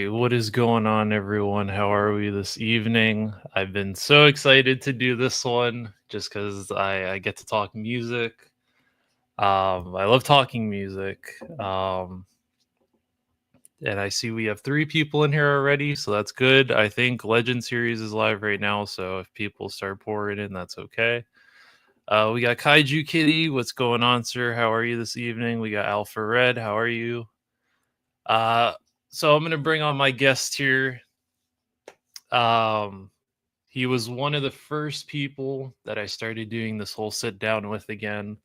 right, what is going on, everyone? How are we this evening? I've been so excited to do this one just because I get to talk music. I love talking music. And I see we have three people in here already, so that's good. I think Legend Series is live right now, so if people start pouring in, that's okay. We got Kaiju Kitty. What's going on, sir? How are you this evening? We got Alpha Red. How are you? Uh, so I'm gonna bring on my guest here. Um, he was one of the first people that I started doing this whole sit down with again.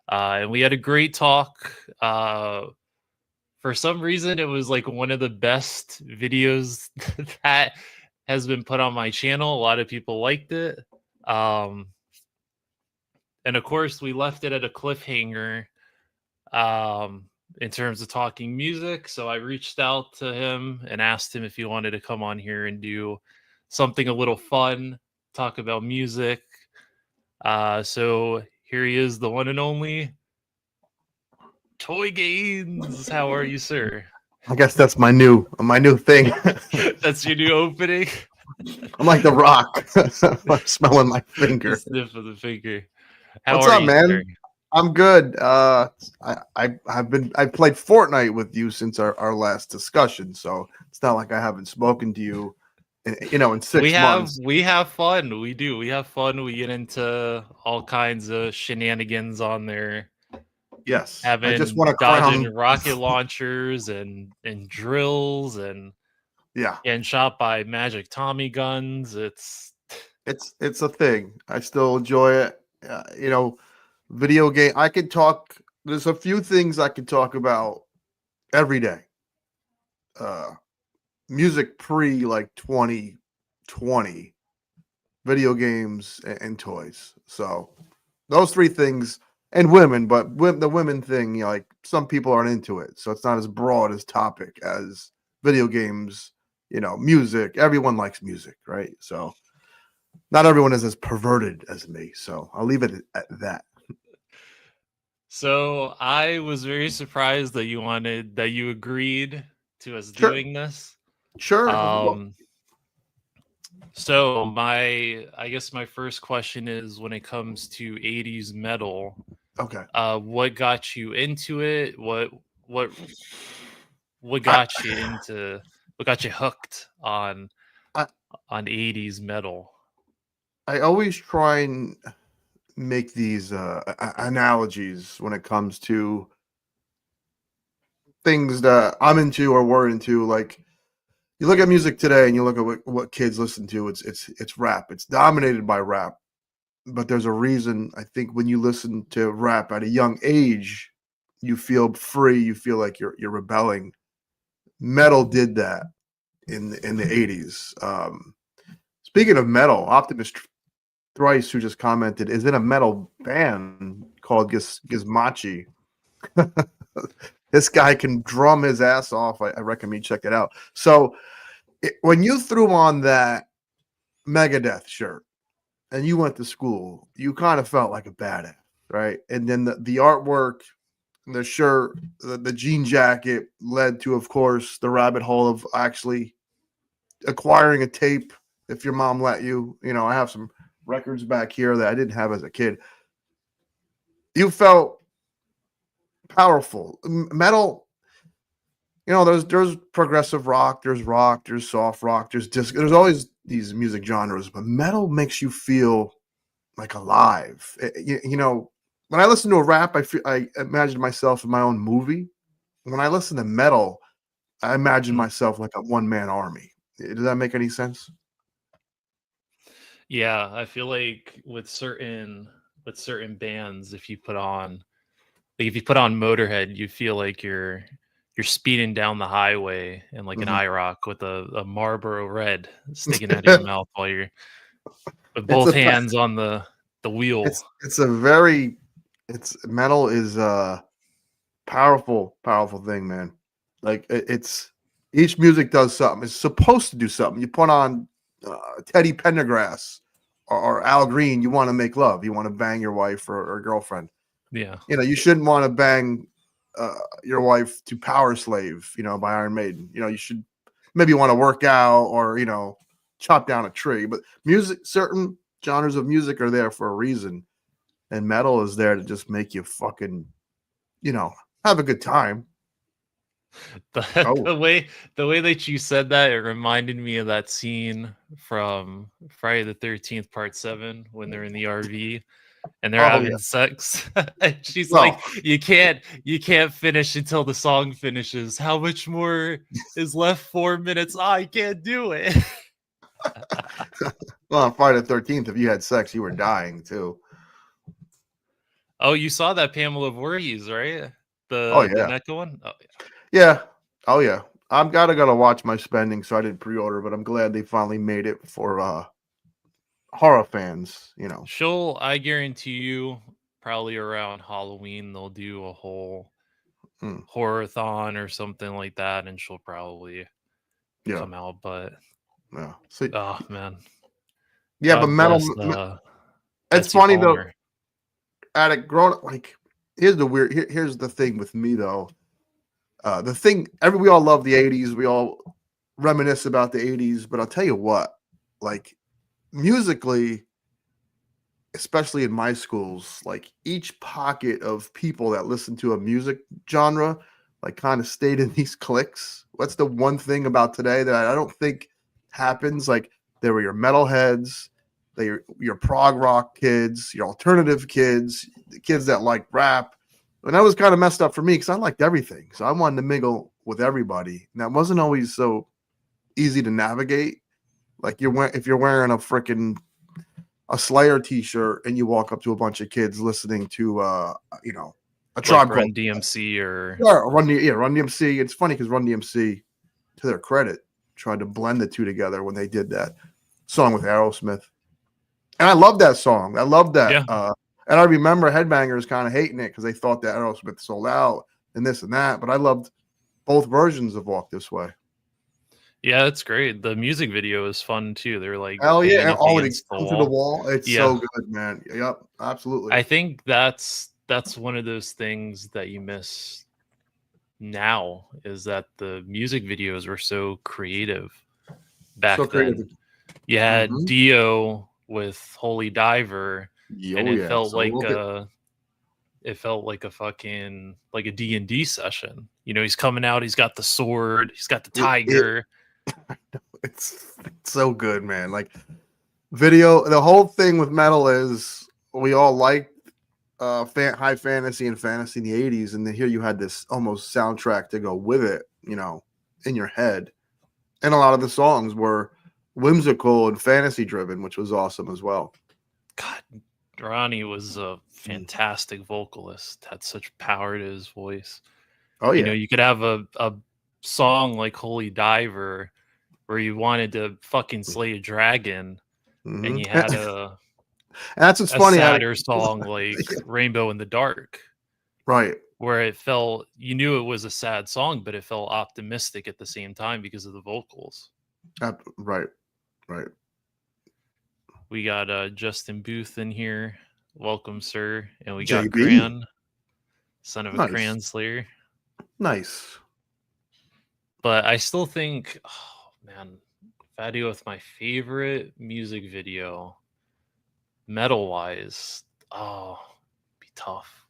And we had a great talk. For some reason, it was like one of the best videos that has been put on my channel. A lot of people liked it. Um, and of course, we left it at a cliffhanger in terms of talking music. So I reached out to him and asked him if he wanted to come on here and do something a little fun, talk about music. So here he is, the one and only Toy Gaines. How are you, sir? I guess that's my new thing. That's your new opening. I'm like the Rock. I'm smelling my The finger. sniff of the finger. How What's are up, you, sir? man? I'm good. I've played Fortnite with you since our last discussion, so it's not like I haven't spoken to you, in We 6 have months. we have fun. We do. We have fun. We get into all kinds of shenanigans on there. Yes, I just Having want to dodging crown. rocket launchers and drills and Yeah, getting shot by magic Tommy guns. it's a thing. I still enjoy it. Video game. I could talk. There's a few things I could talk about every day. Uh, Music pre like 2020, video games and toys. So those three things, and women, but the women thing, like some people aren't into it, so it's not as broad as topic as video games. Music. Everyone likes music, right? So not everyone is as perverted as me. So I'll leave it at that. So I was very surprised that you agreed to us Sure, doing this. sure. Um so I guess my first question is, when it comes to 80s metal, Okay. what got you into it? What what I, got you into what got you hooked I on 80s metal? I always try and make these analogies when it comes to things that I'm into or we're into. Like, you look at music today and you look at what kids listen to. It's rap. It's dominated by rap. But there's a reason. I think when you listen to rap at a young age, you feel free. You feel like you're rebelling. Metal did that in the 80s. Speaking of metal, Optimus Thrice, who just commented, is in a metal band called Gizmachi. This guy can drum his ass off. I recommend you check it out. So when you threw on that Megadeth shirt and you went to school, you kind of felt like a badass, right? And then the artwork, the shirt, the jean jacket led to, of course, the rabbit hole of actually acquiring a tape if your mom let you. I have some records back here that I didn't have as a kid. You felt powerful. Metal, there's progressive rock, there's soft rock, there's disco. There's always these music genres, but metal makes you feel like alive. When I listen to a rap, I imagine myself in my own movie. When I listen to metal, I imagine Mm. myself like a one-man army. Does that make any sense? Yeah, I feel like with certain bands, if you put on Motorhead, you feel like you're speeding down the highway in like an Mhm. IROC with a Marlboro Red sticking out of your mouth while you're with It's both a hands on the wheel. it's a very it's metal is a powerful thing, man. Like, it's each music does something. It's supposed to do something. You put on Teddy Pendergrass or Al Green, you want to make love. You want to bang your wife or girlfriend. Yeah. You shouldn't want to bang your wife to Power Slave, by Iron Maiden. You should maybe you want to work out or chop down a tree. But music, certain genres of music are there for a reason, and metal is there to just make you fucking have a good time. The, Oh, the way that you said that, it reminded me of that scene from Friday the 13th Part 7 when they're in the RV and they're oh yeah. having sex. And she's Well, like, you can't finish until the song finishes. How much more is left? 4 minutes. Oh, I can't do it. well, on Friday the 13th, if you had sex, you were dying too. Oh, you saw that Pamela Voorhees, right? Oh The yeah, NECA one? Oh, yeah, oh yeah. I'm gotta watch my spending, so I didn't pre-order, but I'm glad they finally made it for horror fans. I guarantee you, probably around Halloween, they'll do a whole Mm, horror-thon or something like that, and she'll probably yeah, come out. But yeah. See, oh man, yeah, but God metal. bless It's Betsy funny though. Palmer. At a grown up, like here's the thing with me though. The thing, we all love the '80s. We all reminisce about the '80s, but I'll tell you what, like musically, especially in my schools, like each pocket of people that listen to a music genre, like kind of stayed in these cliques. What's the one thing about today that I don't think happens? Like there were your metalheads, your prog rock kids, your alternative kids, the kids that like rap. And that was kind of messed up for me because I liked everything. So I wanted to mingle with everybody. And that wasn't always so easy to navigate. Like if you're wearing a Slayer T-shirt and you walk up to a bunch of kids listening to a Like Tribe Called Run DMC or Run DMC. It's funny because Run DMC, to their credit, tried to blend the two together when they did that song with Aerosmith, and I love that song. I love that. yeah, And I remember Headbangers kind of hating it because they thought that Aerosmith sold out and this and that. But I loved both versions of Walk This Way. yeah, it's great. The music video is fun too. They're like Hell yeah! banging And up all it against the come to the wall. wall. It's Yeah, so good, man. Yep, absolutely. I think that's one of those things that you miss now, is that the music videos were so creative So back creative. then. You had Mm-hmm. Dio with Holy Diver, and Oh yeah. So we'll get it felt like a fucking like a D&D session. He's coming out, he's got the sword, he's got the it. tiger. It's so good, man. Like video, the whole thing with metal is we all liked high fantasy and fantasy in the 80s, and then here you had this almost soundtrack to go with it, in your head. And a lot of the songs were whimsical and fantasy driven, which was awesome as well. God, Ronnie was a fantastic vocalist, had such power to his voice. Oh yeah. You could have a song like Holy Diver where you wanted to fucking slay a dragon, and you had And that's what's a funny. sadder song like Rainbow in the Dark, Right. where it felt, you knew it was a sad song, but it felt optimistic at the same time because of the vocals. Right. Right. We got Justin Booth in here. Welcome, sir. And we got JB. Cran, son of a Nice. Cran Slayer. Nice. But I still think, oh man, if I had to go with my favorite music video, metal wise, it'd be tough.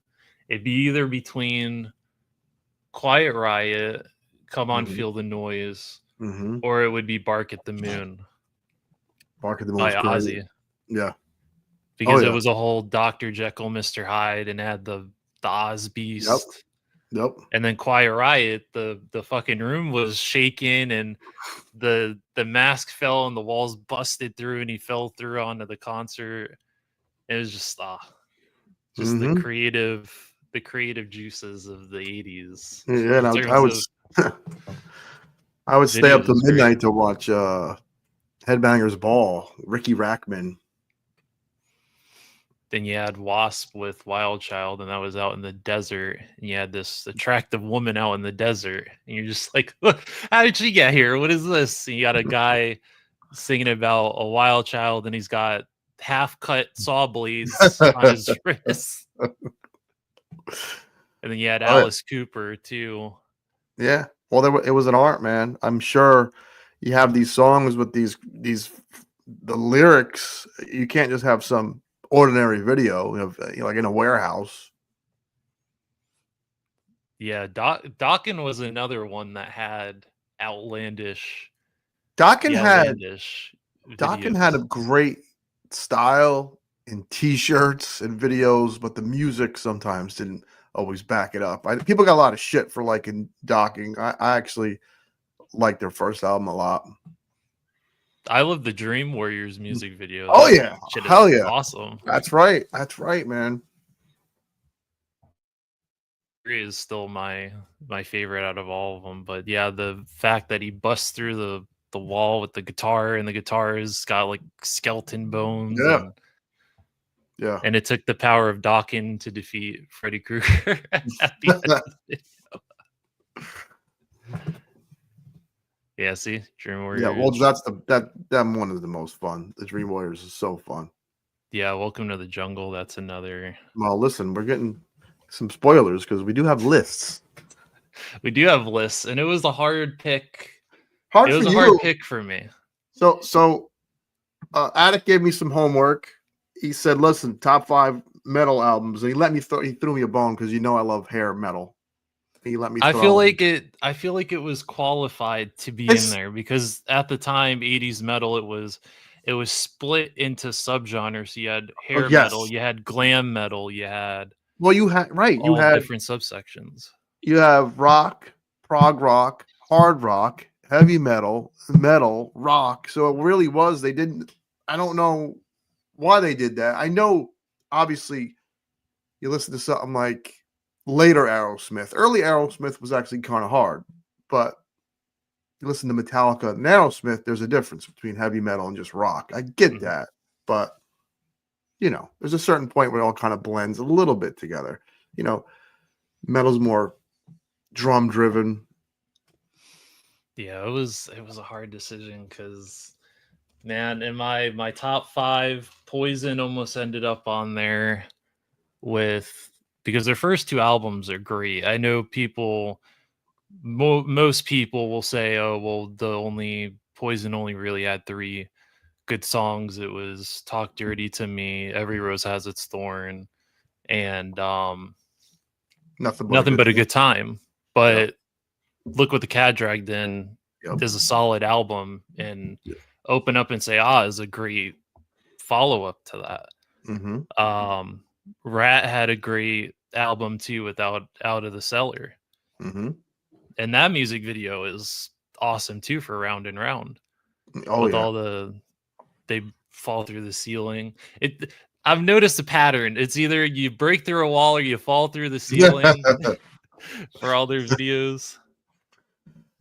It'd be either between Quiet Riot, Come On, Feel the Noise, or it would be Bark at the Moon. Bark at the Moon by was great. Ozzy. Yeah. Because it was a whole Dr. Jekyll, Mr. Hyde, and had the Oz Beast. Yep. And then Quiet Riot, the fucking room was shaking, and the mask fell and the walls busted through, and he fell through onto the concert. It was just the creative juices of the 80s. Yeah, and I would stay up to midnight to watch Headbangers Ball, Ricky Rackman. Then you had Wasp with Wild Child, and that was out in the desert. And you had this attractive woman out in the desert, and you're just like, how did she get here? What is this? And you got a guy singing about a wild child, and he's got half-cut saw blades on his wrists. And then you had Alice Cooper too. Yeah, well, it was an art, man. I'm sure you have these songs with these the lyrics. You can't just have some ordinary video of like in a warehouse. Yeah, Dawkins was another one that had outlandish, Dokken the had outlandish Dokken had a videos. great style in t-shirts and videos, but the music sometimes didn't always back it up. People got a lot of shit for liking Docking. I actually like their first album a lot. I love the Dream Warriors music video. Oh That yeah, shit hell is yeah. awesome. That's right. That's right, man. Is still my favorite out of all of them. But yeah, the fact that he busts through the wall with the guitar, and the guitar's got like skeleton bones, Yeah, yeah. and it took the power of Dawkins to defeat Freddy Krueger at the end of the video. Yeah, see, Dream Yeah, well, Warriors. that's that one is the most fun. The Dream Warriors is so fun. Yeah, Welcome to the Jungle. That's another. Well, listen, we're getting some spoilers because we do have lists. We do have lists, and it was a hard pick. Hard It for was a hard you. pick for me. So Attic gave me some homework. He said, "Listen, top 5 metal albums," and he threw me a bone because I love hair metal. He let me I feel throw. like it. I feel like it was qualified to be in It's there because at the time, '80s metal, it was split into subgenres. You had oh hair metal, yes. you had glam metal, you had Well, you had right. all different subsections. You have rock, prog rock, hard rock, heavy metal, metal, rock. So it really was. They didn't. I don't know why they did that. I know, obviously, you listen to something like later Aerosmith. Early Aerosmith was actually kind of hard, but you listen to Metallica and Aerosmith, there's a difference between heavy metal and just rock. I get Mhm. that, but there's a certain point where it all kind of blends a little bit together. You know, metal's more drum driven. Yeah, it was a hard decision because man, in my top 5, Poison almost ended up on there with because their first 2 albums are great. I know most people will say, "Oh, well, the only Poison only really had 3 good songs. It was Talk Dirty to Me, Every Rose Has Its Thorn, and Nothing but a Nothing good But a time. Good Time." Yep. But Look What the Cat Dragged In Yep. is a solid album, and Yeah. Open Up and Say Ah is a great follow-up to that. Mm-hmm. Rat had a great album too without Out of the Cellar. Mm-hmm. And that music video is awesome too for Round and Round Oh with yeah. all they fall through the ceiling. I've noticed a pattern. It's either you break through a wall or you fall through the ceiling for all their videos.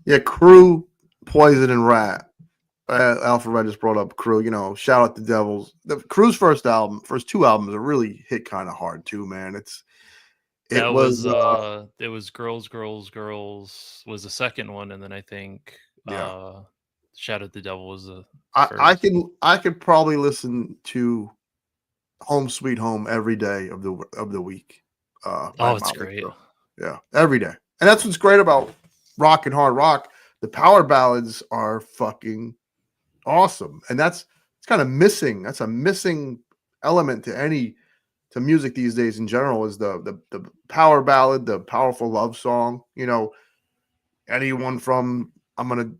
Yeah. Crew, Poison, and Rat. Alpha Red just brought up Crew. Shout out the Devils. The Crew's first 2 albums are really hit kind of hard too, man. It That was was it was Girls, Girls, Girls was the second one, and then I think yeah. Shout at the Devil was the I first. could probably listen to Home Sweet Home every day of the week. By Oh, it's Motley great. Crue. Yeah, every day. And that's what's great about rock and hard rock. The power ballads are fucking awesome. And it's kind of missing. That's a missing element to music these days in general is the power ballad, the powerful love song. Anyone from I'm gonna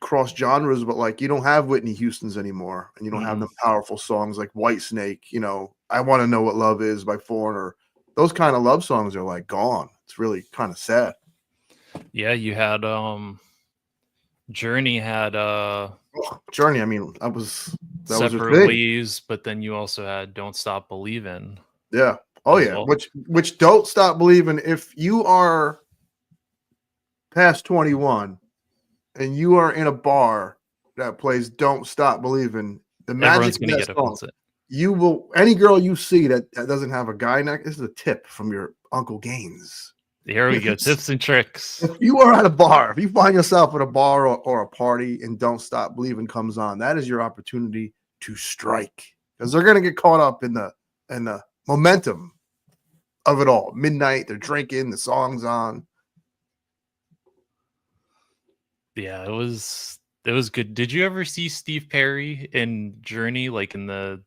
cross genres, but like you don't have Whitney Houston's anymore, and you don't have Mhm. them powerful songs like White Snake. I Want to Know What Love Is by Foreigner. Those kind of love songs are like gone. It's really kind of sad. Yeah, you had Journey had Journey. I mean, that was her Separate thing. Ways, but then you also had Don't Stop Believin' Yeah. Oh as yeah. well. Which don't stop believing. If you are past 21 and you are in a bar that plays "Don't Stop Believing," the magic Everyone's of gonna that get song. offensive. You will any girl you see that doesn't have a guy neck. This is a tip from your Uncle Gaines. Here we If go. Tips and tricks. you are at a bar, if you find yourself at a bar or a party and Don't Stop Believing comes on, that is your opportunity to strike because they're gonna get caught up in the momentum of it all. Midnight, they're drinking, the song's on. Yeah, it was It was good. Did you ever see Steve Perry in Journey, like in the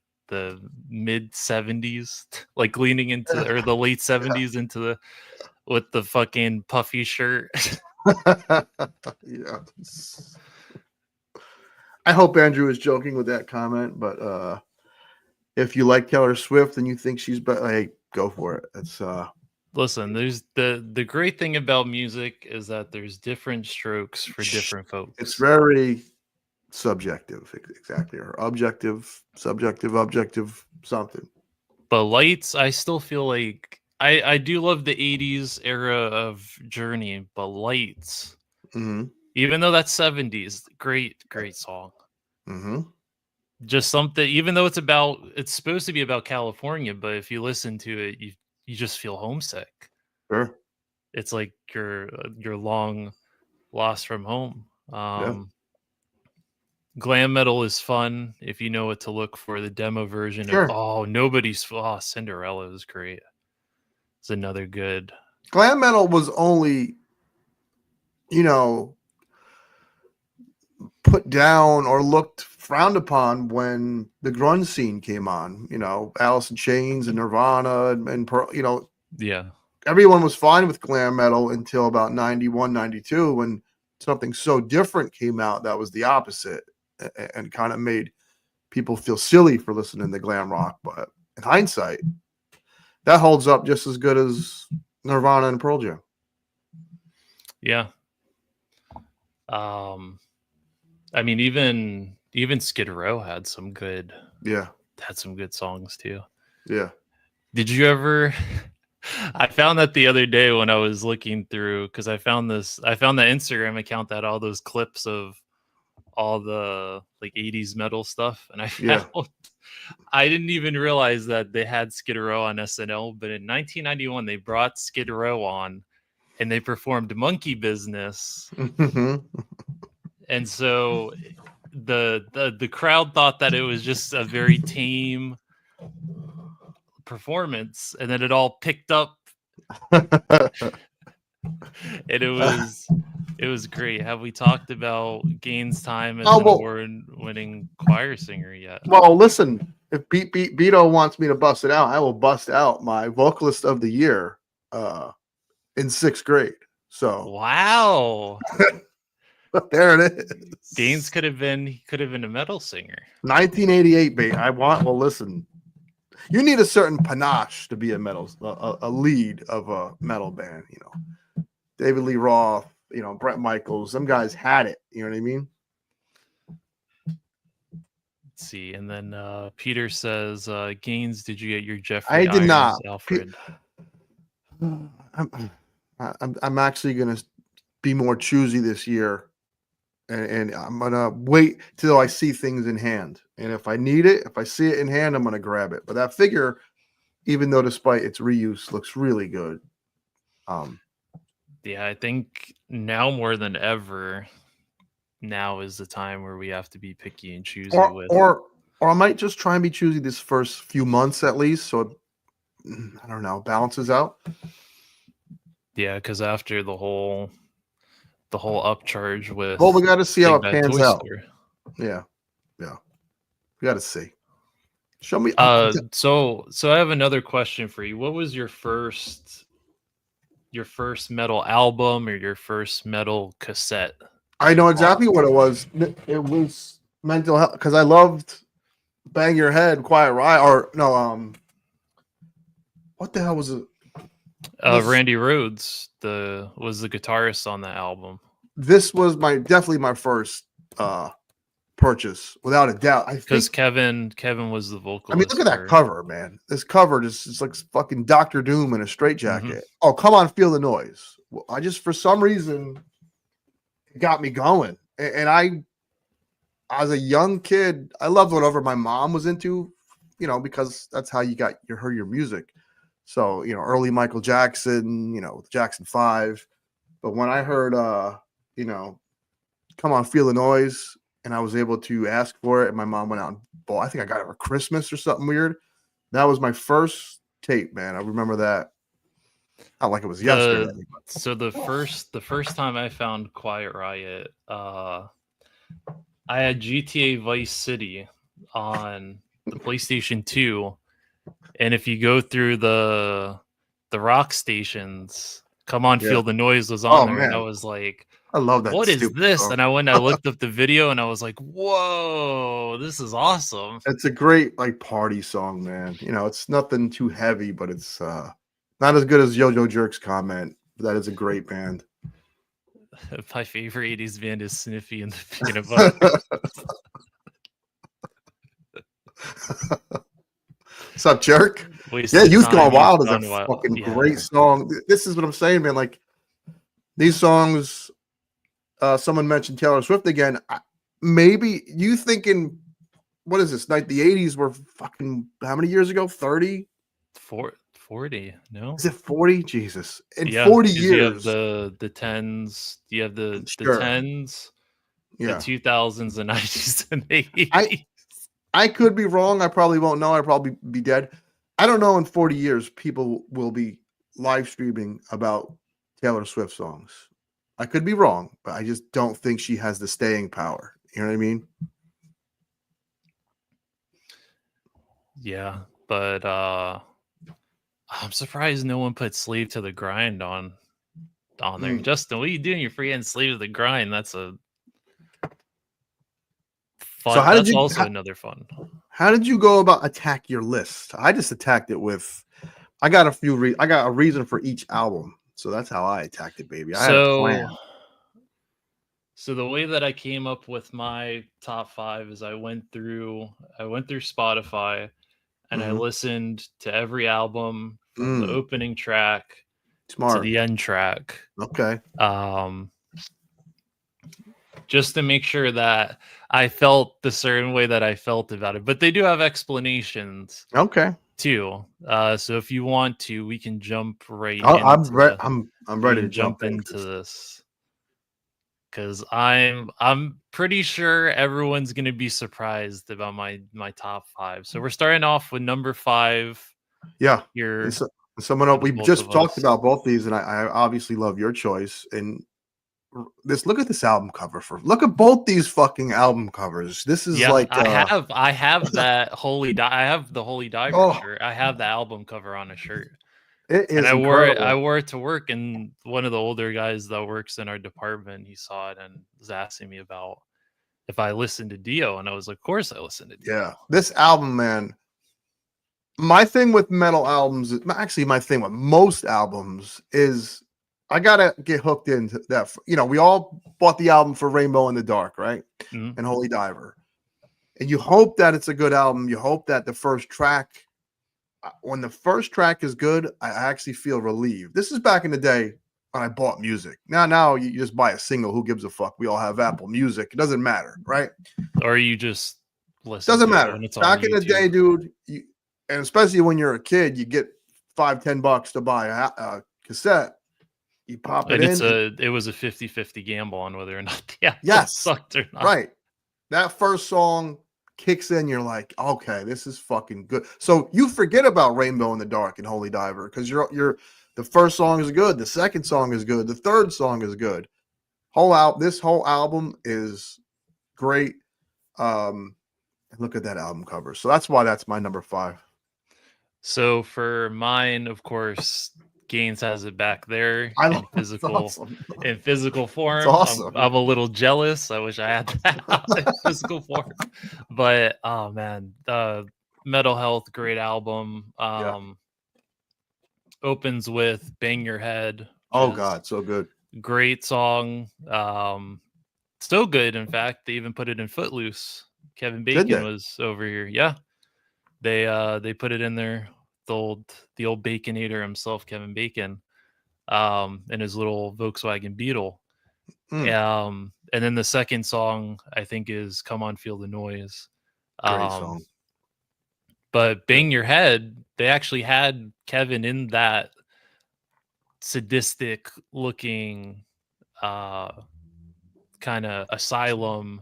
mid '70s, like leaning into or the late '70s into the with the fucking puffy shirt? Yeah. I hope Andrew is joking with that comment, but if you like Taylor Swift and you think she's better, hey, go for it. It's Listen, there's the great thing about music is that there's different strokes for different it's folks. very subjective, exactly, or objective, subjective, objective, something. But Lights, I still feel like I do love the '80s era of Journey, but Lights, Mm-hmm. even though that's '70s, great song. Mm-hmm. Just something, even though it's supposed to be about California, but if you listen to it, you just feel homesick. Sure. It's like you're long lost from home. Yeah. Glam metal is fun if you know what to look for. The demo version of Sure. Cinderella is great. It's another good. Glam metal was only, you know, put down or looked frowned upon when the grunge scene came on. You know, Alice in Chains and Nirvana and you know, Yeah. everyone was fine with glam metal until about 91, 92, when something so different came out that was the opposite and kind of made people feel silly for listening to glam rock. But in hindsight, that holds up just as good as Nirvana and Pearl Jam. Yeah. I mean, even Skid Row had some good Yeah. songs too. Yeah. Did you ever I found that the other day when I was looking through because I found the Instagram account that had all those clips of all the like '80s metal stuff, and I Yeah. found I didn't even realize that they had Skid Row on SNL, but in 1991 they brought Skid Row on and they performed Monkey Business. And so the crowd thought that it was just a very tame performance, and then it all picked up and it was great. Have we talked about Gaines' time as an well, award-winning choir singer yet? well, listen, if Beto wants me to bust it out, I will bust out my vocalist of the year in 6th grade. So Wow. there it is. Gaines could have been a metal singer. 1988, babe. Well, listen, you need a certain panache to be a lead of a metal band. You know, David Lee Roth, you know, Brett Michaels. Some guys had it. You know what I mean? Let's see, and then Peter says, Gaines, did you get your Jeffrey I did Irons, not. Alfred? I'm actually gonna be more choosy this year, and I'm gonna wait till I see things in hand. And if I need it, if I see it in hand, I'm gonna grab it. But that figure, even though despite its reuse, looks really good. Yeah, I think now more than ever, now is the time where we have to be picky and choosy with. Or I might just try and be choosy this first few months at least, so I don't know, balances out. Yeah, because after the whole upcharge with Well, we got to see how Big it Bad pans Toy out. Store. Yeah, we got to see. Show me. So I have another question for you. What was your first metal album or your first metal cassette? I know exactly what it was. It was mental health because I loved Bang Your Head, Quiet Riot, or no, what the hell was it? Randy Rhoads was the guitarist on that album. This was definitely my first purchase, without a doubt. I Because think Kevin was the vocalist. I mean, look at that cover, man. This cover just is like fucking Dr. Doom in a straitjacket. Mm-hmm. Oh, come on, feel the noise. Well, I just, for some reason, it got me going. And I, as a young kid, I loved whatever my mom was into, you know, because that's how you heard your music. So, you know, early Michael Jackson, you know, Jackson 5. But when I heard, you know, come on, feel the noise, and I was able to ask for it, and my mom went out and bought, I think I got it for Christmas or something weird. That was my first tape, man. I remember that. Not like it was yesterday. So the first time I found Quiet Riot, I had GTA Vice City on the PlayStation 2, and if you go through the rock stations, Come On Yeah. Feel the Noise was on Oh there, and I man, was like, I love that "What is stupid this?" song. And I went and I looked up the video, and I was like, "Whoa, this is awesome." It's a great like party song, man. You know, it's nothing too heavy, but it's not as good as Yo-Yo Jerk's comment. But that is a great band. My favorite 80s band is Sniffy and the Peanut Butter. What's up, Jerk? Yeah, Wasted Youth Gone Time, Youth Wild is a Gone Wild. fucking Yeah. great song. This is what I'm saying, man. Like these songs, someone mentioned Taylor Swift again. Maybe you thinking, what is this? Like the 80s were fucking how many years ago? 30? 40, no? Is it 40? Jesus. In Yeah, 40 because you have years. the tens, you have the Sure. tens, the Yeah. 2000s, the 90s, and the I 80s. I could be wrong. I probably won't know. I'll probably be dead. I don't know in 40 years people will be live streaming about Taylor Swift songs. I could be wrong, but I just don't think she has the staying power. You know what I mean? Yeah, but I'm surprised no one put Slave to the Grind on there. Mm. Justin, what are you doing? You're freaking Slave to the Grind. That's a So fun. That's also another fun. how did you go about attack your list? I just attacked it with I got a few I got a reason for each album. So that's how I attacked it, baby. I had a So plan. So the way that I came up with my top 5 is I went through Spotify and I Mhm. listened to every album from the Mm, opening track to smart. the end track. Okay. Um just to make sure that I felt the certain way that I felt about it. But they do have explanations Okay. too. So if you want to, we can jump right I'm re- into I'm we ready to can jump jump in into because this. Because I'm pretty sure everyone's gonna be surprised about my top 5. So we're starting off with number 5 yeah. And here so someone for else the we both just of talked us. about both these, and I obviously love your choice. And this look at this album cover for look at both these fucking album covers. This is Yeah, like I have that I have the Holy Diver oh, shirt. I have the album cover on a shirt. it And is incredible. I wore it to work, and one of the older guys that works in our department, he saw it and was asking me about if I listened to Dio, and I was like, "Of course I listen to Dio." Yeah. This album, man. My thing with metal albums, actually, my thing with most albums is I gotta get hooked into that. You know, we all bought the album for Rainbow in the Dark, right? Mhm. And Holy Diver. And you hope that it's a good album. You hope that the first track, when the first track is good, I actually feel relieved. This is back in the day when I bought music. Now you just buy a single. Who gives a fuck? We all have Apple Music. It doesn't matter, right? Or you just listen Doesn't to it matter. when it's on Back in the YouTube. day, dude, and especially when you're a kid, you get $5-10 to buy a cassette. You pop it And in, and it was a 50-50 gamble on whether or not the album yes, sucked or not. right. That first song kicks in. You're like, okay, this is fucking good. So you forget about Rainbow in the Dark and Holy Diver because you're the first song is good, the second song is good, the third song is good. This whole album is great. Look at that album cover. So that's why that's my number 5. So for mine, of course, Gaines has it back there I love it's awesome. in physical It's form. awesome. I'm a little jealous. I wish I had that in physical form. But oh man, Metal Health, great album. Yeah. Opens with Bang Your Head, which Oh is God, so good. great song. Still good, in fact. They even put it in Footloose. Kevin Did Bacon they? was over here. Yeah. They put it in there. The old Baconator himself, Kevin Bacon, in his little Volkswagen Beetle. Mm, And then the second song I think is "Come On Feel the Noise." great Um, song. but Yeah. "Bang Your Head," they actually had Kevin in that sadistic looking uh kind of asylum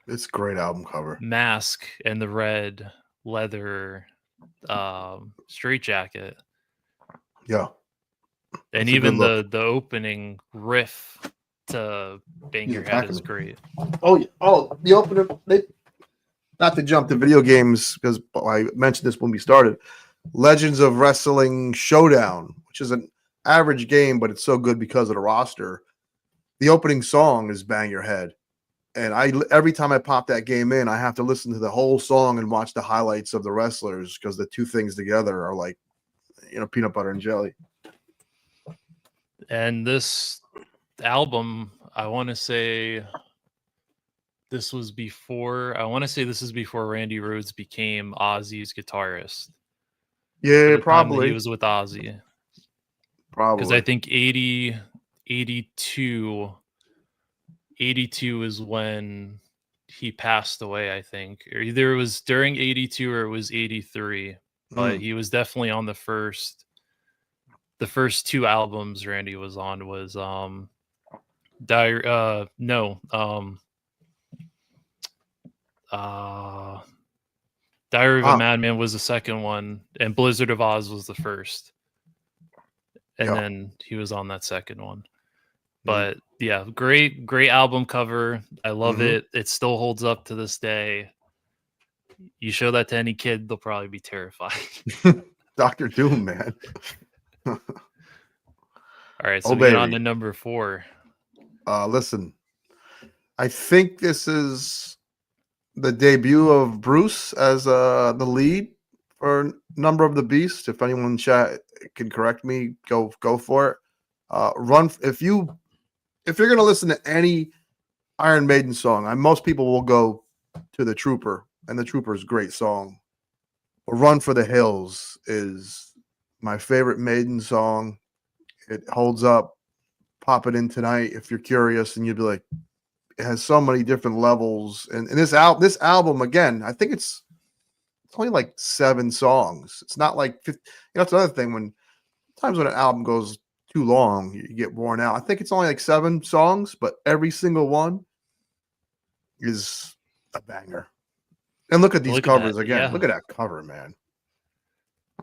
It's a great album cover. mask and the red leather straight jacket. Yeah. And It's a good even look. the opening riff to Bang He's Your Head attacking is me. great. Oh, yeah. Oh, the opener. Not to jump to video games because I mentioned this when we started. Legends of Wrestling Showdown, which is an average game, but it's so good because of the roster. The opening song is Bang Your Head. And every time I pop that game in, I have to listen to the whole song and watch the highlights of the wrestlers because the two things together are like, peanut butter and jelly. And this album, I want to say this is before Randy Rhoads became Ozzy's guitarist. Yeah, At the time that he probably. was with Ozzy. Because I Probably. think 82 is when he passed away, I think. Or either it was during 82 or it was 83. But he was definitely on the first two albums Randy was on was Diary of a Madman was the second one, and Blizzard of Oz was the first. And then he was on that second one. But yeah, great album cover. I love it. It still holds up to this day. You show that to any kid, they'll probably be terrified. Dr. Doom, man. All right, so we get on to number 4. Listen, I think this is the debut of Bruce as the lead for Number of the Beast. If anyone in chat can correct me, go for it. If you're gonna listen to any Iron Maiden song, most people will go to The Trooper, and The Trooper is a great song. Run for the Hills is my favorite Maiden song. It holds up. Pop it in tonight if you're curious, and you'll be like, it has so many different levels. And this album, again, I think it's only like 7 songs. It's not like 50, that's another thing. When an album goes too long, you get worn out. I think it's only like 7 songs, but every single one is a banger. And look at these covers again. Yeah. Look at that cover, man.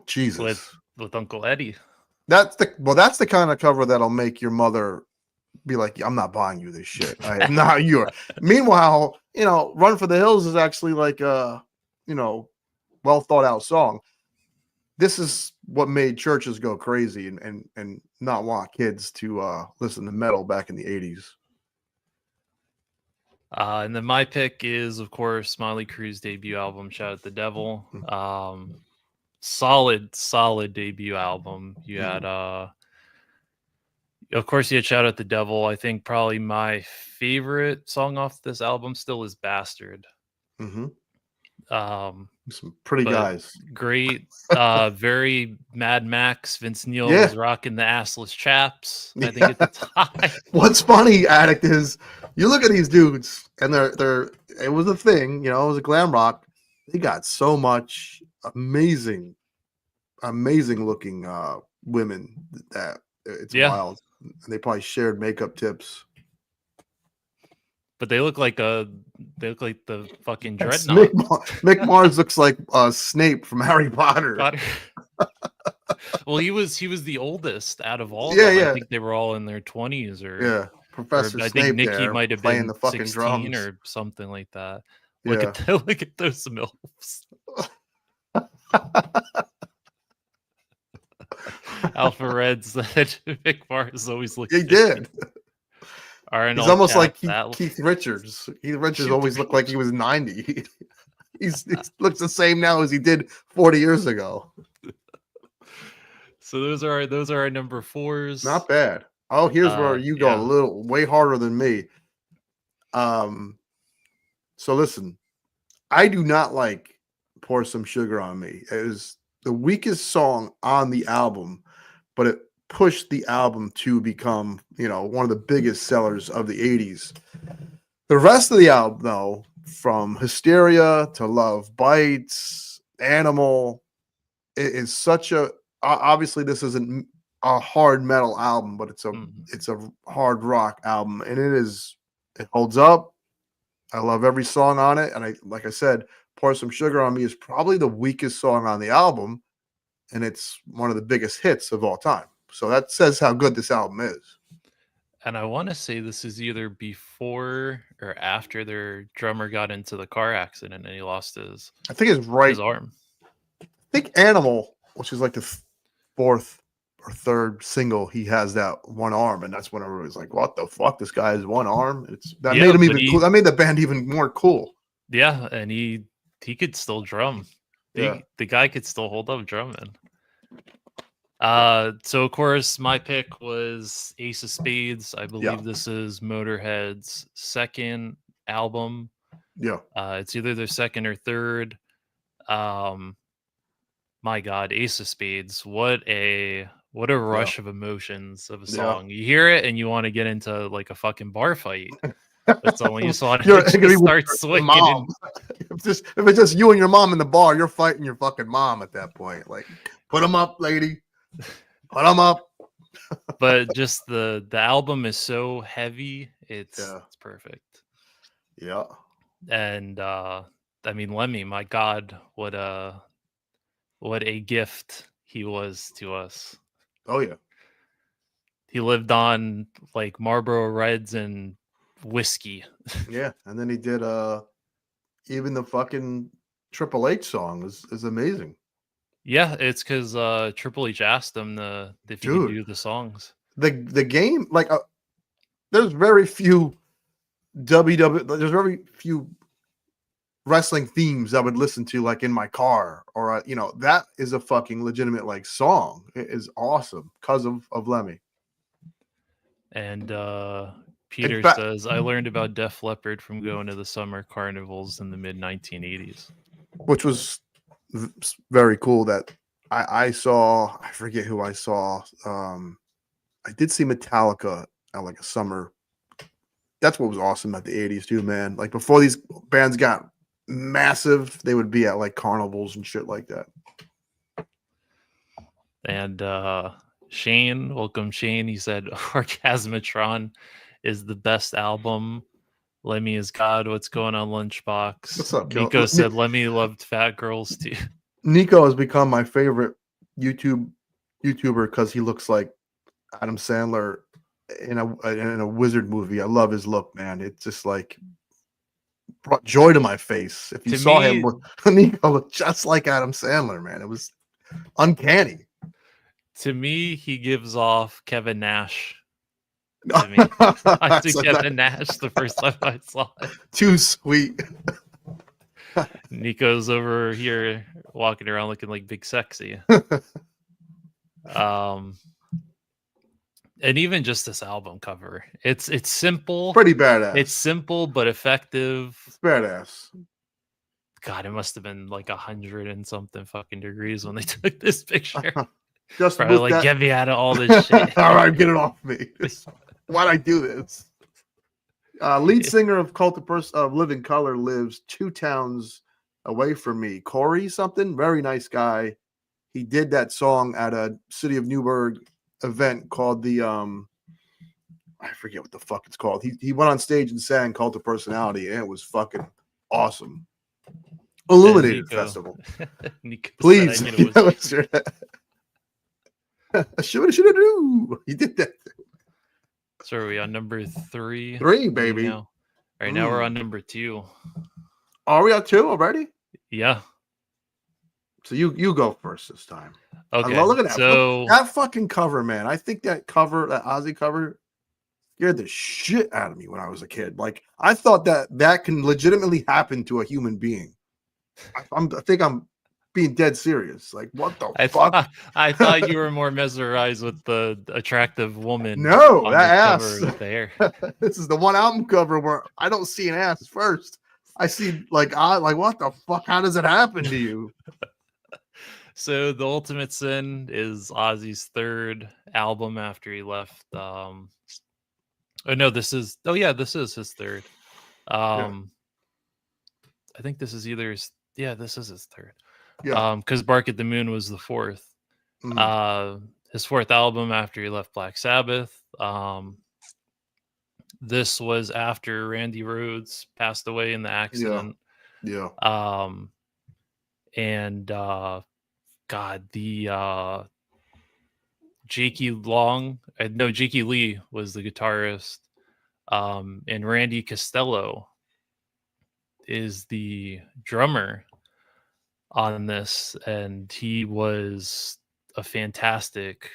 Jesus. With Uncle Eddie. That's the kind of cover that'll make your mother be like, I'm not buying you this shit. Not you. Meanwhile, Run for the Hills is actually like a, well thought out song. This is what made churches go crazy and not want kids to listen to metal back in the 80s. And then my pick is, of course, Motley Crue's debut album, Shout at the Devil. Solid debut album. You had of course you had Shout at the Devil. I think probably my favorite song off this album still is Bastard. Some pretty guys. Great. Very Mad Max. Vince Neil was rocking the assless chaps, I think, at the time. What's funny, Addict, is you look at these dudes and they're it was a thing, it was a glam rock. They got so much amazing looking women that it's wild. And they probably shared makeup tips. But they look like the fucking Dreadnought. Mick Mars looks like Snape from Harry Potter. Well, he was the oldest out of all of them. I think they were all in their 20s or Professor I Snape think Nikki might have been the fucking 16 drums. or something like that. Look at those MILFs. Alpha Reds that Mick Mars always looks. He did. He's almost like Keith Richards. Keith Richards always looked like he was 90. He looks the same now as he did 40 years ago. So those are our number 4s. Not bad. Oh, here's where you go a little way harder than me. So listen, I do not like Pour Some Sugar on Me. It is the weakest song on the album, but it pushed the album to become, one of the biggest sellers of the 80s. The rest of the album, though, from Hysteria to Love Bites, Animal, it is such a, obviously this isn't a hard metal album, but it's a hard rock album, and it holds up. I love every song on it, and like I said, Pour Some Sugar on Me is probably the weakest song on the album, and it's one of the biggest hits of all time. So that says how good this album is. And I want to say this is either before or after their drummer got into the car accident and he lost I think it's right. his arm. I think Animal, which is like the fourth or third single, he has that one arm, and that's when everybody's like, "What the fuck? This guy has one arm." That made him even cool. That made the band even more cool. Yeah, and he could still drum. Yeah. The guy could still hold up drumming. So of course my pick was Ace of Spades. I believe this is Motorhead's second album. Yeah. It's either their second or third. My God, Ace of Spades. What a rush of emotions of a song. You hear it and you want to get into like a fucking bar fight. That's all when you saw it just start swinging. Mom. If it's just you and your mom in the bar, you're fighting your fucking mom at that point. Like, put them up, lady. Put them up. But just the album is so heavy. It's perfect. Yeah. And I mean, Lemmy, my God, what a gift he was to us. Oh yeah. He lived on like Marlboro Reds and whiskey. Yeah, and then he did even the fucking Triple H song is amazing. Yeah, it's because Triple H asked him if he could do the songs. The game, like, there's very few there's very few wrestling themes I would listen to like in my car, or that is a fucking legitimate like song. It is awesome because of Lemmy. And Peter says, I learned about Def Leppard from going to the summer carnivals in the mid 1980s, which was very cool. That I saw, I forget who I saw. I did see Metallica at like a summer. That's what was awesome at the 80s too, man. Like before these bands got massive, they would be at like carnivals and shit like that. And Shane, welcome Shane. He said Orgasmatron is the best album. Lemmy is God. What's going on, Lunchbox? What's up, Nico said Lemmy loved fat girls too. Nico has become my favorite YouTuber because he looks like Adam Sandler in a wizard movie. I love his look, man. It's just like brought joy to my face. If you saw him, Nico looked just like Adam Sandler, man. It was uncanny. To me, he gives off Kevin Nash. To me, I see Kevin Nash the first time I saw it. Too sweet. Nico's over here walking around looking like Big Sexy. And even just this album cover, it's simple, pretty badass. It's simple but effective. It's badass. God, it must have been like 100 and something fucking degrees when they took this picture. Just probably like get me out of all this shit. All right, get it off me. Why'd I do this? Lead singer of Cult of Living Color lives 2 towns away from me. Corey something, very nice guy. He did that song at a City of Newburgh event called the I forget what the fuck it's called. He went on stage and sang Cult of Personality, and it was fucking awesome. Illuminated Festival. Please. Should do. He did that. So are we on number 3? 3, baby. Now? Right now we're on number 2. Are we on 2 already? Yeah. So you go first this time. Okay. Look at that. So that fucking cover, man. I think that cover, that Ozzy cover, scared the shit out of me when I was a kid. Like I thought that can legitimately happen to a human being. I think I'm being dead serious. Like, what the fuck? I thought you were more mesmerized with the attractive woman. No, that ass. With the hair. This is the one album cover where I don't see an ass first. I see like what the fuck? How does it happen to you? So The Ultimate Sin is Ozzy's 3rd album after he left. This is his 3rd. I think this is either this is his 3rd. Yeah. Because Bark at the Moon was the 4th. His 4th album after he left Black Sabbath. This was after Randy Rhoads passed away in the accident. Yeah. And God, the Jakey Long. No, Jakey Lee was the guitarist, and Randy Costello is the drummer on this, and he was a fantastic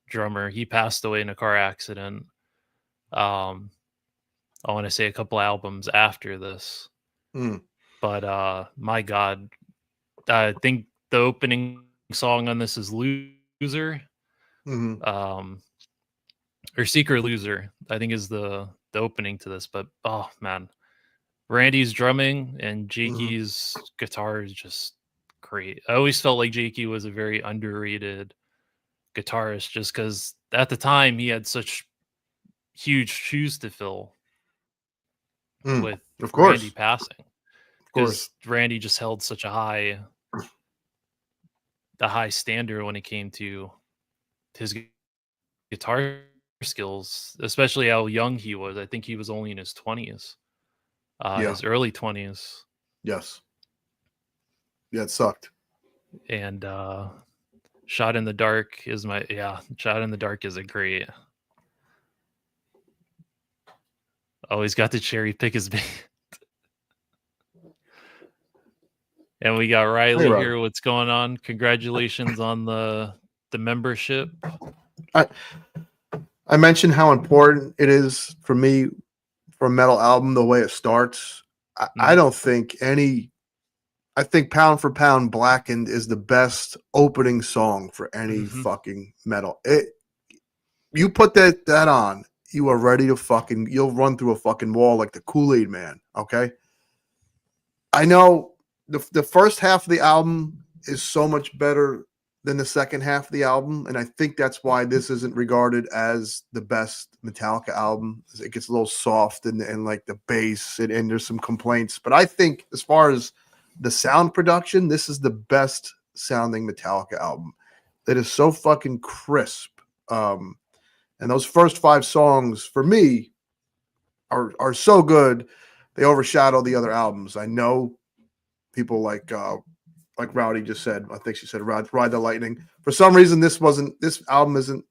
drummer. He passed away in a car accident. Um, I want to say a couple albums after this, Mm, but my God, I think the opening song on this is "Loser," hmm um, or "Secret Loser." I think is the opening to this. But oh man, Randy's drumming and hmm Jakey's guitar is just great. I always felt like Jakey was a very underrated guitarist just because at the time he had such huge shoes to fill mm. with Of Randy course, passing of course. because Randy just held such a high standard when it came to his guitar skills, especially how young he was. I think he was only in his 20s, Yeah. his early 20s. Yes. Yeah. It sucked. And Shot in the Dark is Shot in the Dark is a great. Oh, he's got to cherry pick his band. And we got Hey, Riley Rob. here. What's going on? Congratulations on the membership. I I mentioned how important it is for me for a metal album the way it starts. I Mhm, don't think any. I think pound for pound, Blackened is the best opening song for any mhm. fucking metal. You put that on, you are ready to fucking. You'll run through a fucking wall like the Kool-Aid Man. Okay. I know the first half of the album is so much better than the second half of the album, and I think that's why this isn't regarded as the best Metallica album. It gets a little soft and like the bass, and there's some complaints. But I think as far as the sound production, this is the best sounding Metallica album. It is so fucking crisp. And those first 5 songs for me are so good. They overshadow the other albums. I know people like Rowdy just said. I think she said Ride the Lightning. For some reason, this album isn't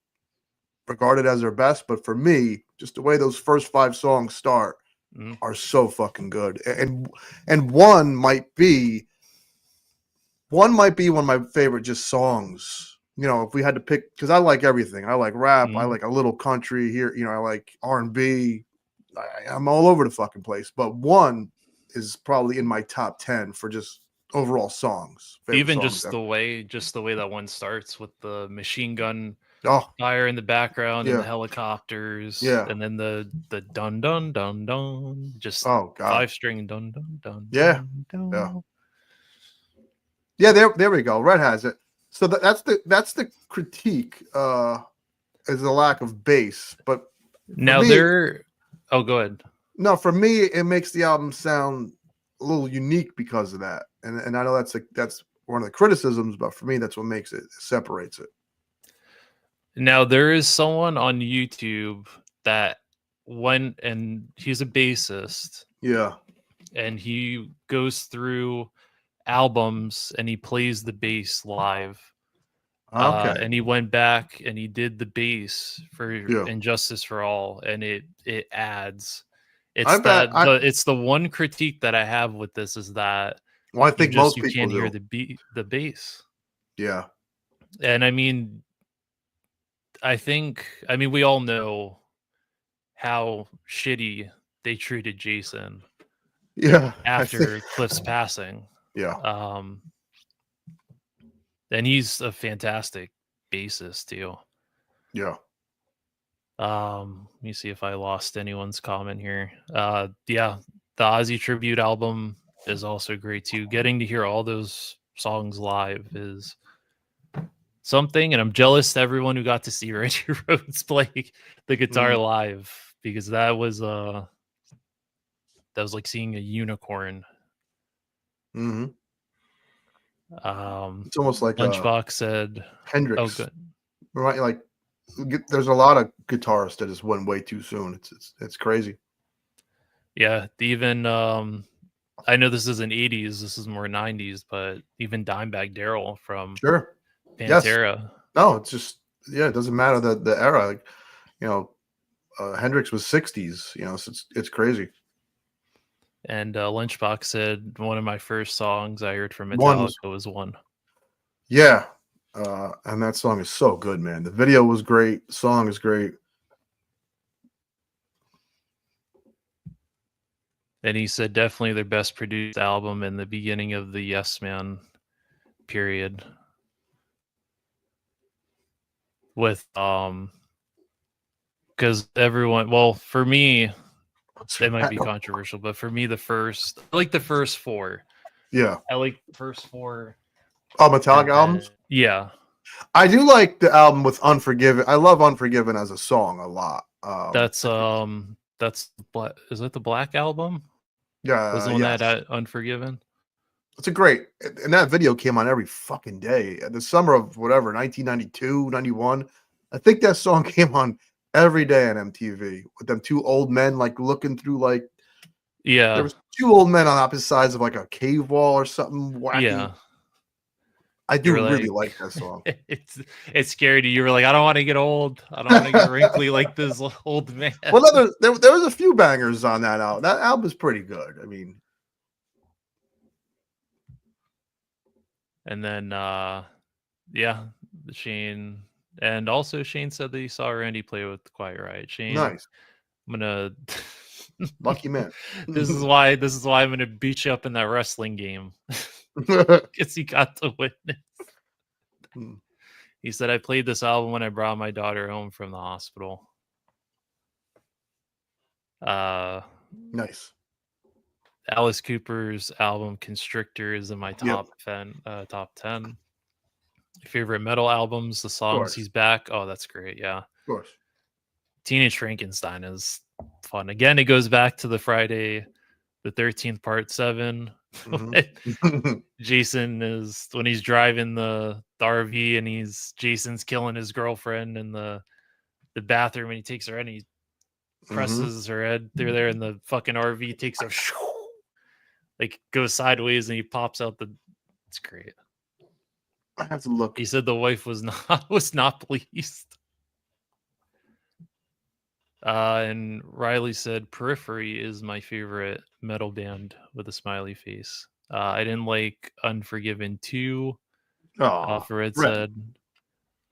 regarded as their best, but for me, just the way those first 5 songs start Mhm. are so fucking good. And one might be one of my favorite just songs. You know, if we had to pick, because I like everything. I like rap. I Mhm. like a little country here. You know, I like R&B. I'm all over the fucking place. But one is probably in my top 10 for just overall favorite Even songs ever. just the way that one starts with the machine gun Oh, fire in the background and the yeah. helicopters, Yeah. and then the dun dun dun dun, just Oh God. 5 string dun dun dun Yeah. dun Yeah. dun. Yeah, there we go. Red has it. So that's the critique is the lack of bass. But for Now me, there. Oh, go ahead. no, for me, it makes the album sound a little unique because of that. And I know that's one of the criticisms, but for me, that's what makes it separates it. Now there is someone on YouTube that went, and he's a bassist, Yeah. and he goes through albums and he plays the bass live. Okay. And he went back and he did the bass for Yeah. Injustice for All, and it adds. I bet I It's the one critique that I have with this is that well, I think most you people can't hear do. the bass. Yeah. And I mean, I mean we all know how shitty they treated Jason Yeah. I think after Cliff's passing. yeah. Um, and he's a fantastic bassist too. Yeah. Let me see if I lost anyone's comment here. Yeah, the Ozzy tribute album is also great too. Getting to hear all those songs live is something, and I'm jealous to everyone who got to see Randy Rhoads play the guitar Mm, live because that was like seeing a unicorn. hmm Um, It's almost like a Lunchbox said, "Oh, Hendrix, good, right? Like there's a lot of guitarists that just went way too soon. It's crazy. yeah." Even I know this isn't '80s, this is more '90s, but even Dimebag Darrell from Sure. Yes. Pantera. No, it's just Yeah, it doesn't matter the era. Like, you know, Hendrix was 60s. You know, so it's crazy. And Lunchbox said one of my first songs I heard from One Metallica was was One. yeah, and that song is so good, man. The video was great. The song is great. And he said definitely their best produced album in the beginning of the Yes Man period. With because everyone, well, for me, it might be controversial, but for me, I like the first four. Yeah. I like the first four. Oh, Metallica albums. Yeah, I do like the album with Unforgiven. I love Unforgiven as a song a lot. that's is it the Black album? Was the one that Yes, had Unforgiven? it's a great, and that video came on every fucking day. The summer of whatever, 1992, 91. I think that song came on every day on MTV with them two old men like looking through like there Yeah, was two old men on opposite sides of like a cave wall or something wacky. yeah. I You do were really like, like that song. it's scary. You were like, I don't want to get old. I don't want to get wrinkly like this old man. Well, there was a few bangers on that album. That album is pretty good. I mean, And then, yeah, Shane, and also Shane said that he saw Randy play with Quiet Riot. Shane, nice, I'm gonna. lucky man. This is why I'm gonna beat you up in that wrestling game because he got to witness. He said I played this album when I brought my daughter home from the hospital. Nice. Alice Cooper's album Constrictor is in my Yep. top 10. Favorite metal albums, the songs He's Back. Oh, that's great. Yeah. Of course. Teenage Frankenstein is fun. Again, it goes back to the Friday the 13th part 7. Mm-hmm. Jason is when he's driving the RV and Jason's killing his girlfriend in the bathroom and he takes her and he presses her head through there and the fucking RV takes her like goes sideways and he pops out it's great. I have to look. He said the wife was not pleased. And Riley said Periphery is my favorite metal band with a smiley face. I didn't like Unforgiven 2. Fred said.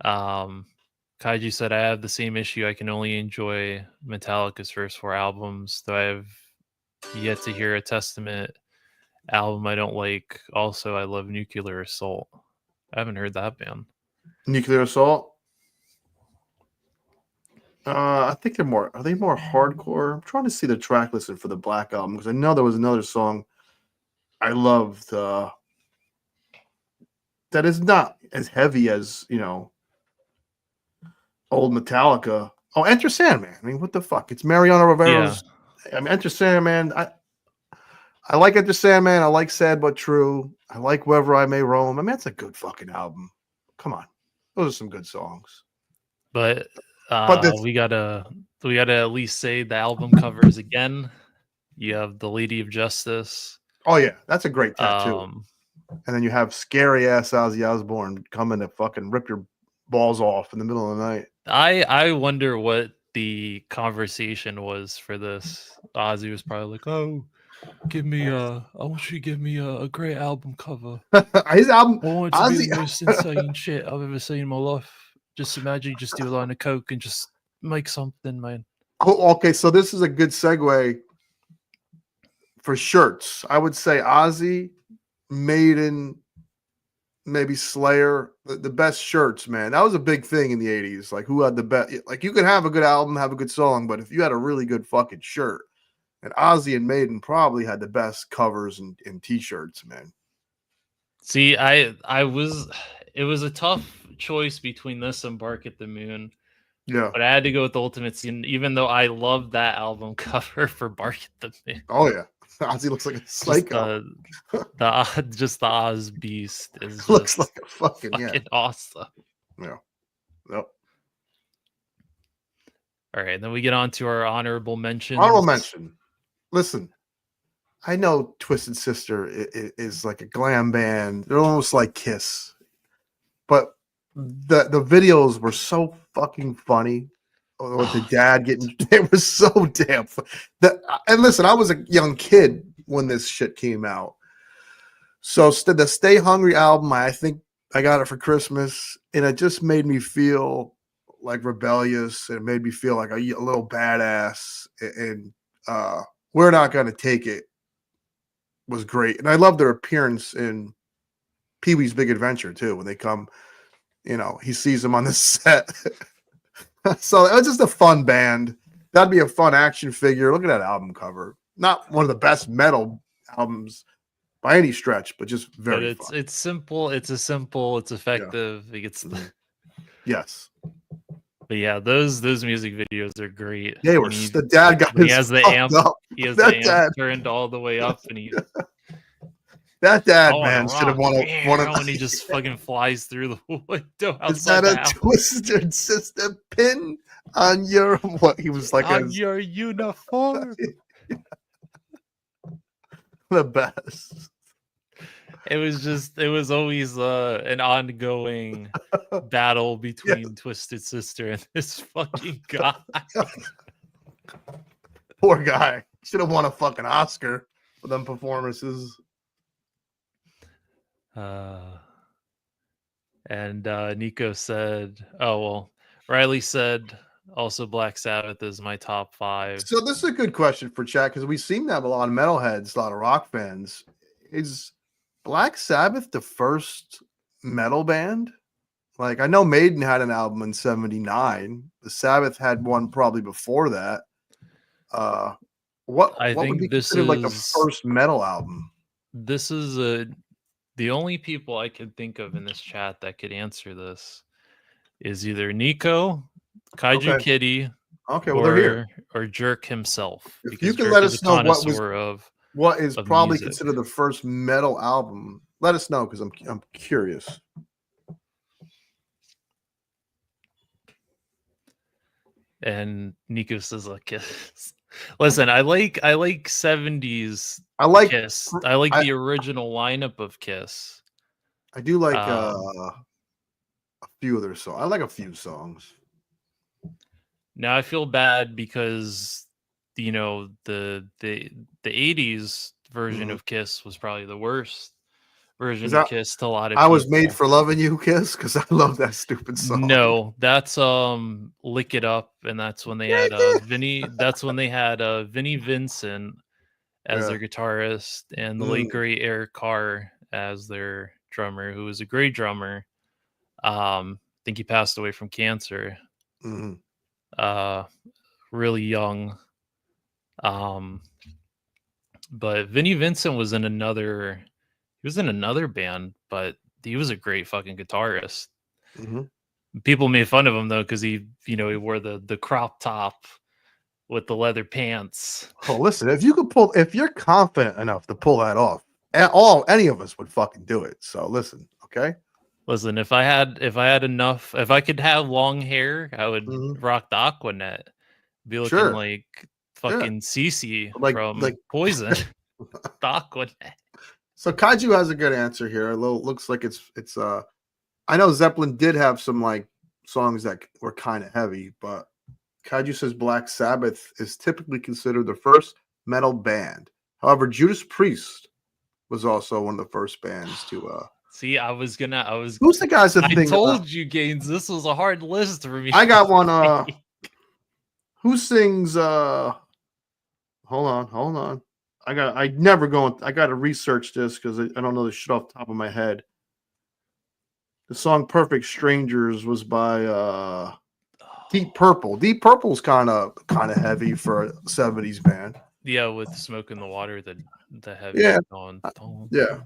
Kaiju said I have the same issue. I can only enjoy Metallica's first 4 albums, though I have yet to hear a Testament album I don't like. Also, I love Nuclear Assault. I haven't heard that band. Nuclear Assault. I think are they more hardcore? I'm trying to see the track listing for the Black album because I know there was another song I loved that is not as heavy as, you know, old Metallica. Oh, Enter Sandman. I mean, what the fuck? It's Mariano Rivera's. Yeah. I mean, Enter Sandman. I like Enter Sandman. I like Sad But True. I like Wherever I May Roam. I mean, that's a good fucking album. Come on. Those are some good songs. But we gotta at least say the album covers again. You have the Lady of Justice. Oh yeah, that's a great tattoo. And then you have scary ass Ozzy Osbourne coming to fucking rip your balls off in the middle of the night. I wonder what the conversation was for this. Ozzy was probably like, "Oh, I want you to give me a great album cover. His album, I want it to be the most insane shit I've ever seen in my life. Just imagine you just do a line of coke and just make something, man." Oh, okay, so this is a good segue for shirts. I would say Ozzy, Maiden, maybe Slayer, the best shirts, man. That was a big thing in the 80s. Like, who had the best? Like, you could have a good album, have a good song, but if you had a really good fucking shirt, and Ozzy and Maiden probably had the best covers and t-shirts, man. See, it was a tough choice between this and Bark at the Moon. Yeah. But I had to go with Ultimate Sin, even though I love that album cover for Bark at the Moon. Oh yeah. Ozzy looks like a psycho. Just the Oz Beast is looks like a fucking awesome. Yeah. Yep. All right, then we get on to our honorable mentions. Honorable mention. Listen, I know Twisted Sister is like a glam band. They're almost like Kiss. But the videos were so fucking funny. With the dad getting, it was so damn. And listen, I was a young kid when this shit came out. So the Stay Hungry album, I think I got it for Christmas, and it just made me feel like rebellious. It made me feel like a little badass, and We're Not Gonna Take It was great. And I love their appearance in Pee-wee's Big Adventure too. When they come, he sees them on the set. So it was just a fun band. That'd be a fun action figure. Look at that album cover. Not one of the best metal albums by any stretch, but just very fun. Fun. It's simple. It's effective. Yeah. It gets Yes. But yeah, those music videos are great. They were. The dad got he has the amp. Up. He has that the amp dad, turned all the way up, and he. That dad, man, should have won when he just fucking flies through the window outside. Is that the a house. twisted sister pin on your what? He was like on your uniform. The best. It was always an ongoing battle between Twisted Sister and this fucking guy. Poor guy. Should have won a fucking Oscar for them performances. And Nico said, oh, well, Riley said also Black Sabbath is my top 5. So this is a good question for chat because we seem to have a lot of metalheads, a lot of rock fans. Is Black Sabbath the first metal band? Like, I know Maiden had an album in 79. The Sabbath had one probably before that. What would be considered like the first metal album? This is the only people I could think of in this chat that could answer this is either Nico, Kaiju Kitty, or Jerk himself. If you can let us know what is probably music. Considered the first metal album, let us know because I'm curious. And Nico says like Kiss. Listen, I like 70s Kiss. I like the original lineup of Kiss. I do like a few of their songs. I like a few songs. Now I feel bad because the 80s version of Kiss was probably the worst version of Kiss to a lot of people. I Was Made for Loving You, Kiss, because I love that stupid song. No, that's Lick It Up, and that's when they had Vinnie. That's when they had Vinnie Vincent as their guitarist, and the late great Eric Carr as their drummer, who was a great drummer. I think he passed away from cancer. Really young. But Vinnie Vincent was in another. He was in another band, but he was a great fucking guitarist. People made fun of him though because he wore the crop top with the leather pants. Oh, listen, if you're confident enough to pull that off, any of us would fucking do it. So listen, okay. Listen, if I had enough, if I could have long hair, I would rock the Aquanet. Be looking like fucking Cece from Poison. The Aquanet. So Kaiju has a good answer here. Looks like it's I know Zeppelin did have some like songs that were kind of heavy, but Kaiju says Black Sabbath is typically considered the first metal band. However, Judas Priest was also one of the first bands to see, who's the guys that I told you, Gaines, this was a hard list for me. I got one who sings hold on. I got to research this because I don't know the shit off the top of my head. The song Perfect Strangers was by Deep Purple. Deep Purple's kind of heavy for a 70s band. Yeah, with Smoke in the Water, the heavy on. Yeah.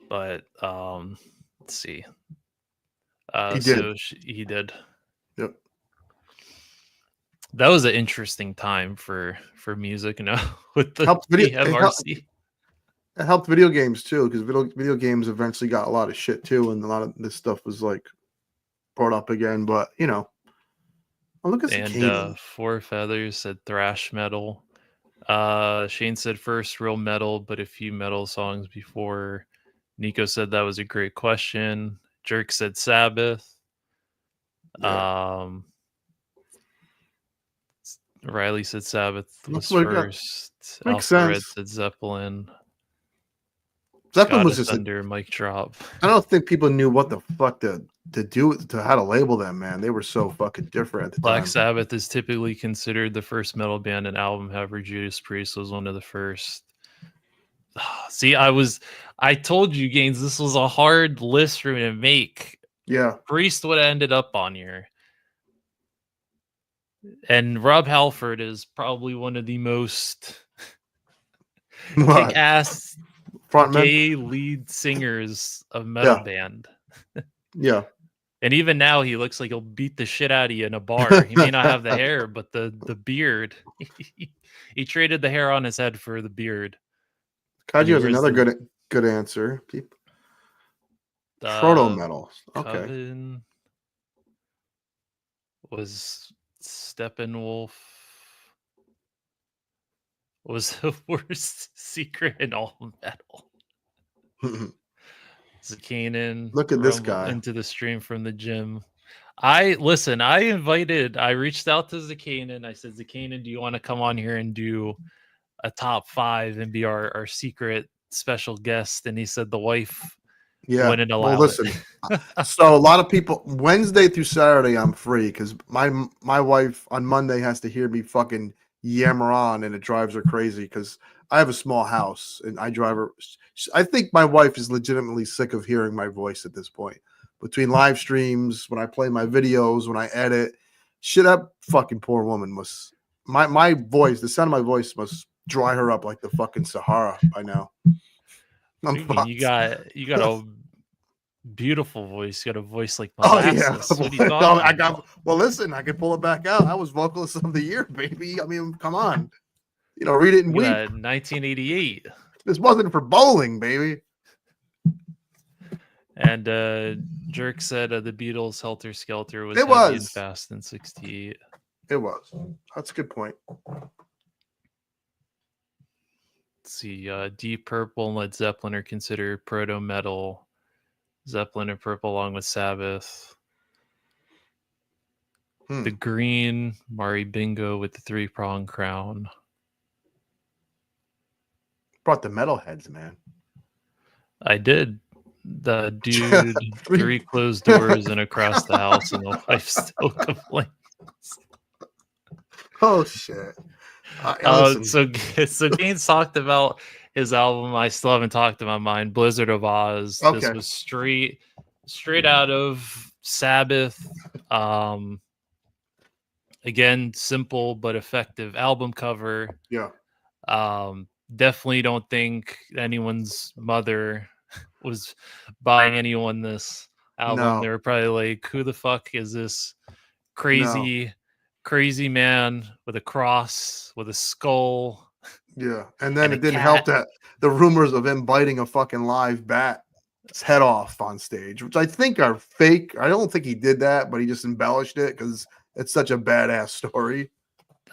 But let's see. He did. Yep. That was an interesting time for music, with the MRC. It helped video games too, because video games eventually got a lot of shit too, and a lot of this stuff was like brought up again. But look at and Four Feathers said thrash metal. Shane said first real metal, but a few metal songs before Nico said that was a great question. Jerk said Sabbath. Yeah. Riley said Sabbath was That's what I got. first. Makes Alpha Red sense. said Zeppelin. Zeppelin was Goddess just Thunder, mic drop. I don't think people knew what the fuck to do to how to label them, man. They were so fucking different at the Black time. Sabbath is typically considered the first metal band and album. However, Judas Priest was one of the first. See, I told you, Gaines, this was a hard list for me to make. Yeah. Priest would have ended up on here. And Rob Halford is probably one of the most kick-ass Frontman. gay lead singers of metal band. Yeah. And even now, he looks like he'll beat the shit out of you in a bar. He may not have the hair, but the beard. He traded the hair on his head for the beard. Kaiju has another good answer. Proto metal. Okay. Coven was Steppenwolf. Was the worst secret in all metal. Zakanin. Look at this guy. Into the stream from the gym. I reached out to Zakanin. I said, Zakanin, do you want to come on here and do a top 5 and be our secret special guest? And he said the wife wouldn't allow it. So a lot of people Wednesday through Saturday I'm free because my wife on Monday has to hear me fucking yammer on, and it drives her crazy because I have a small house and I drive her. I think my wife is legitimately sick of hearing my voice at this point. Between live streams, when I play my videos, when I edit, shit, that fucking poor woman must my voice, the sound of my voice must dry her up like the fucking Sahara by now. You got a beautiful voice. You got a voice like molasses. Oh, yeah. What are you talking about? Well, listen, I can pull it back out. I was vocalist of the year, baby. I mean, come on. Read it and weep. 1988. This wasn't for bowling, baby. And Jerk said the Beatles' Helter Skelter was heavy and fast in 68. It was. That's a good point. Let's see. Deep Purple and Led Zeppelin are considered proto-metal. Zeppelin and Purple along with Sabbath. The Green, Mari Bingo with the 3-prong crown. Brought the metalheads, man. I did. The dude, 3 closed doors and across the house, and the wife still complains. Oh shit! So Gaines talked about his album. I still haven't talked about mine. Blizzard of Oz. Okay. This was straight out of Sabbath. Again, simple but effective album cover. Yeah. Definitely don't think anyone's mother was buying anyone this album. No. They were probably like, who the fuck is this crazy man with a cross, with a skull? Yeah. And then it didn't help that the rumors of him biting a fucking live bat's head off on stage, which I think are fake. I don't think he did that, but he just embellished it because it's such a badass story.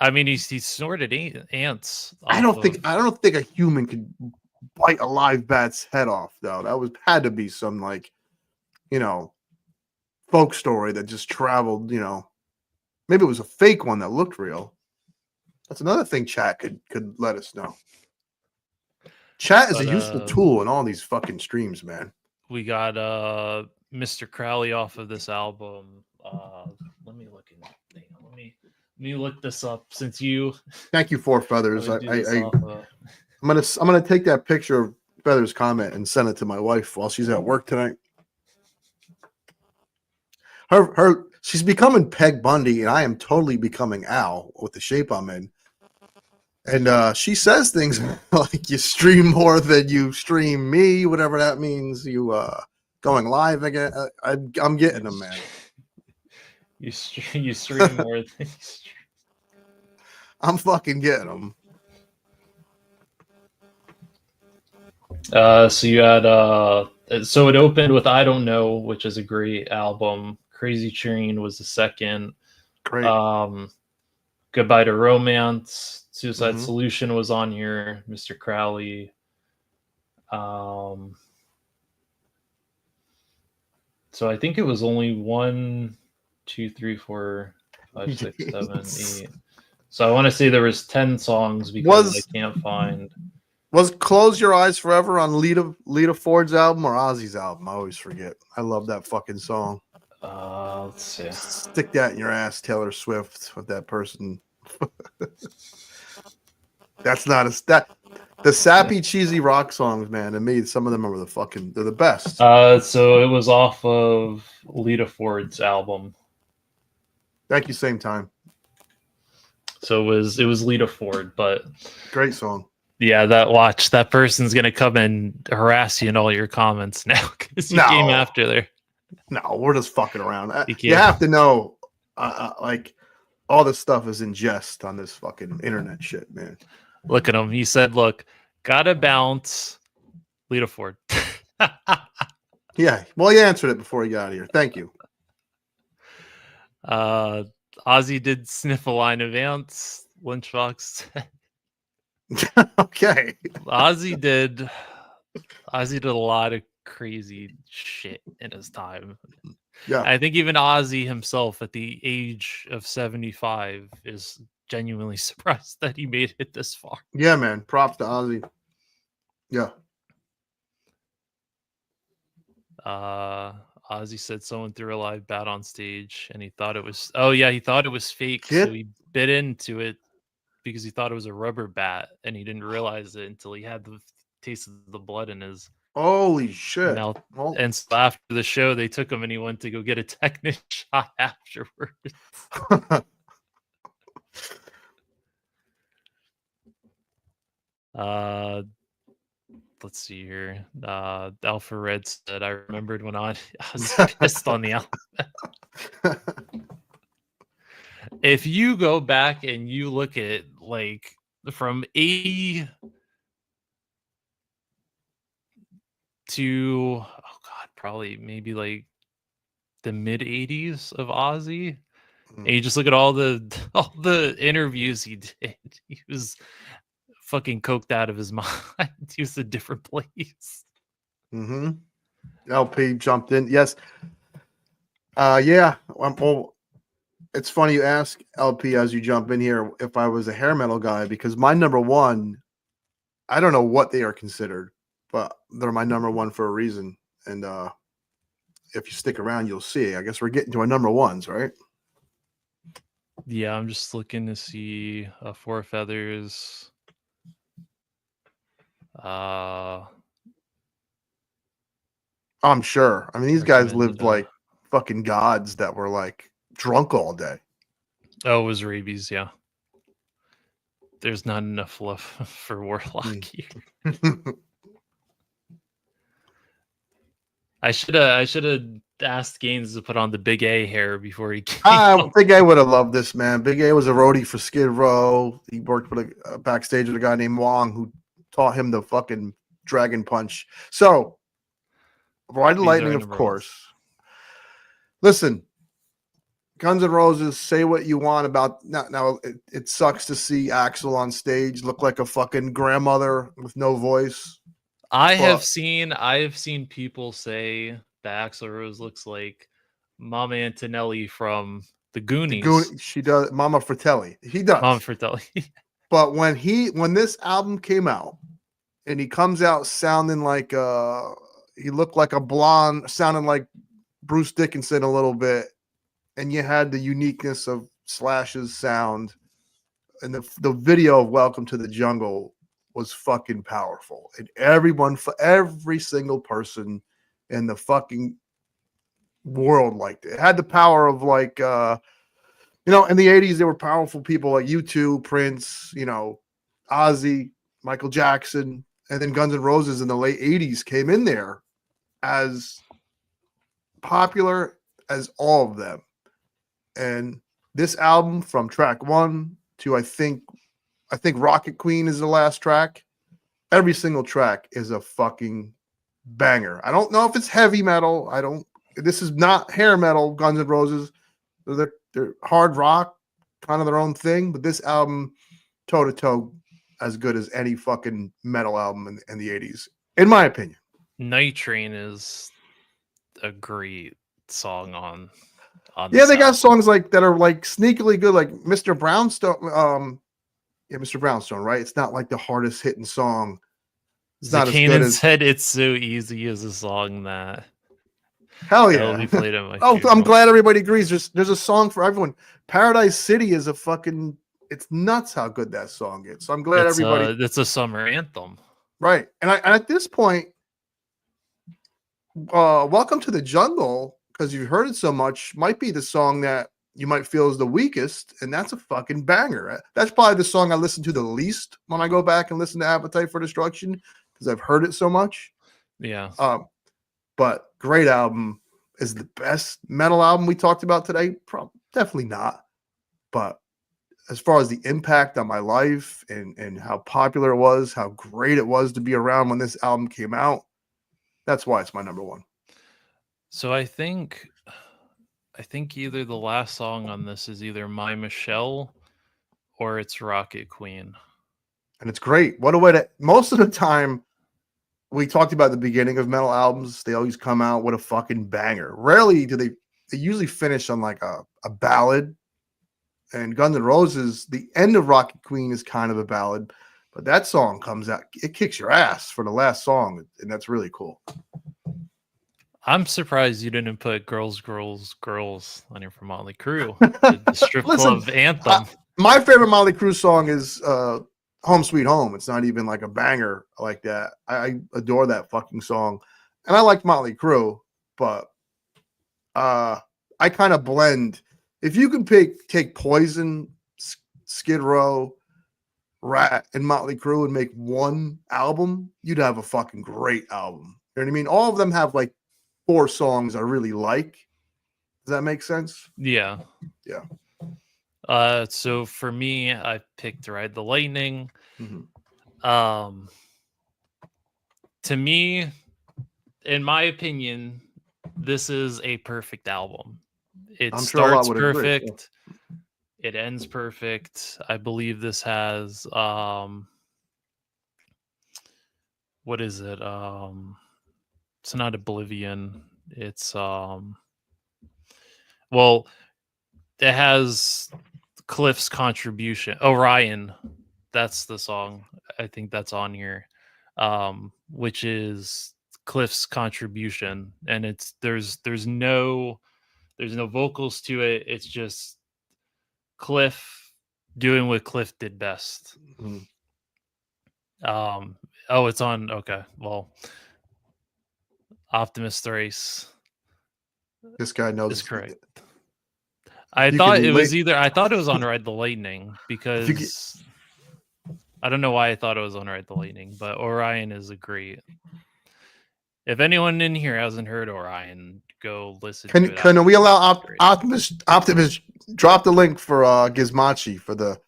I mean, he snorted ants. I don't think a human could bite a live bat's head off, though. That had to be some folk story that just traveled. Maybe it was a fake one that looked real. That's another thing chat could let us know. Chat is a useful tool in all these fucking streams, man. We got Mr. Crowley off of this album. Let me look in. Let me look this up since you. Thank you, Four Feathers. I'm gonna take that picture of Feathers' comment and send it to my wife while she's at work tonight. She's becoming Peg Bundy, and I am totally becoming Al with the shape I'm in. And she says things like, "You stream more than you stream me," whatever that means. You going live again? I'm getting them, man. You stream more than you stream. I'm fucking getting them. So you had so it opened with I Don't Know, which is a great album. Crazy Train was the second. Great. Goodbye to Romance. Suicide Solution was on here. Mr. Crowley. So I think it was only 1, 2, 3, 4, 5, 6, 7, 8. So I want to say there was 10 songs because I can't find. Was "Close Your Eyes Forever" on Lita Ford's album or Ozzy's album? I always forget. I love that fucking song. Let's see. Stick that in your ass, Taylor Swift, with that person. That's not that. The sappy, cheesy rock songs, man. To me, some of them are they're the best. So it was off of Lita Ford's album. Thank you. Same time. So it was Lita Ford, but great song. Yeah, that person's gonna come and harass you in all your comments now because you came after there. No, we're just fucking around. You have to know, like, all this stuff is in jest on this fucking internet shit, man. Look at him. He said, "Look, gotta bounce, Lita Ford." Yeah, well, you answered it before you got here. Thank you. Ozzy did sniff a line of ants. Lynchbox. Okay. Ozzy did a lot of crazy shit in his time. Yeah, I think even Ozzy himself, at the age of 75, is genuinely surprised that he made it this far. Yeah, man. Props to Ozzy. Yeah. Ozzy said someone threw a live bat on stage and he thought it was he thought it was fake, so he bit into it because he thought it was a rubber bat and he didn't realize it until he had the taste of the blood in his holy shit mouth. Well, and so after the show they took him and he went to go get a tetanus shot afterwards. Let's see here. Alpha Red said, I remembered when I was pissed on the album. If you go back and you look at, like, from 80 to, probably maybe like the mid 80s of Ozzy, and you just look at all the interviews he did, he was fucking coked out of his mind. He was a different place. Mm-hmm. LP jumped in. Yes. Yeah. Well, it's funny you ask, LP, as you jump in here, if I was a hair metal guy, because my number one, I don't know what they are considered, but they're my number one for a reason. And if you stick around, you'll see. I guess we're getting to our number ones, right? Yeah, I'm just looking to see Four Feathers. I'm sure. I mean, these guys lived like fucking gods that were like drunk all day. Oh, it was rabies, yeah. There's not enough love for Warlock here. I should have asked Gaines to put on the Big A hair before he came. Big A would have loved this, man. Big A was a roadie for Skid Row. He worked with a backstage with a guy named Wong who taught him the fucking dragon punch. So, Ride the Lightning, of course. Listen, Guns N' Roses, say what you want about now. It sucks to see Axl on stage look like a fucking grandmother with no voice. I have seen people say that Axl Rose looks like Mama Antonelli from the Goonies. She does. Mama Fratelli. He does. Mama Fratelli. But when this album came out and he comes out sounding like he looked like a blonde, sounding like Bruce Dickinson a little bit, and you had the uniqueness of Slash's sound, and the video of Welcome to the Jungle was fucking powerful. And every single person in the fucking world liked it. It had the power of like, in the 80s, there were powerful people like U2, Prince, Ozzy, Michael Jackson, and then Guns N' Roses in the late 80s came in there as popular as all of them. And this album, from track 1 to I think Rocket Queen is the last track. Every single track is a fucking banger. I don't know if it's heavy metal. This is not hair metal, Guns N' Roses. They're hard rock, kind of their own thing. But this album, toe to toe, as good as any fucking metal album in the 80s, in my opinion. Night Train is a great song on Yeah, this they got album. songs like that are like sneakily good, like Mr. Brownstone. Yeah, Mr. Brownstone, right? It's not like the hardest hitting song. It's not as good Zakanan as said "It's So Easy" is a song hell that will be yeah. played at my Oh, I'm funeral. glad everybody agrees. There's a song for everyone. Paradise City is a fucking. It's nuts how good that song is. So I'm glad everybody. It's a summer anthem. Right, and at this point, Welcome to the Jungle, because you've heard it so much, might be the song that you might feel is the weakest, and that's a fucking banger. That's probably the song I listen to the least when I go back and listen to Appetite for Destruction, because I've heard it so much. Yeah. But great album. Is the best metal album we talked about today? Definitely not. But as far as the impact on my life and how popular it was, how great it was to be around when this album came out, that's why it's my number one. So I think either the last song on this is either My Michelle or it's Rocket Queen. And it's great. What a way to, most of the time, we talked about the beginning of metal albums, they always come out with a fucking banger. Rarely do they usually finish on like a ballad. And Guns N' Roses, the end of Rocket Queen is kind of a ballad, but that song comes out, it kicks your ass for the last song, and that's really cool. I'm surprised you didn't put Girls, Girls, Girls on your from Motley Crue, the strip Listen, club anthem. My favorite Motley Crue song is Home Sweet Home. It's not even like a banger like that. I adore that fucking song. And I like Motley Crue, but I kind of blend. If you can take Poison, Skid Row, Rat, and Motley Crue and make one album, you'd have a fucking great album. You know what I mean? All of them have like 4 songs I really like. Does that make sense? Yeah. Yeah. So for me, I picked Ride the Lightning. Mm-hmm. To me, in my opinion, this is a perfect album. It I'm sure a lot starts would agree. perfect. Yeah. It ends perfect. I believe this has what is it? It's not Oblivion. It's well, it has Cliff's contribution. Orion, that's the song. I think that's on here. Which is Cliff's contribution, and it's there's no vocals to it. It's just Cliff doing what Cliff did best. Mm-hmm. Oh, it's on. Okay, well, Optimus Thrace. This guy knows Is correct. It. I thought it was on Ride the Lightning because I don't know why I thought it was on Ride the Lightning, but Orion is a great. If anyone in here hasn't heard Orion, go listen to it. Can we allow Optimus drop the link for Gizmachi for the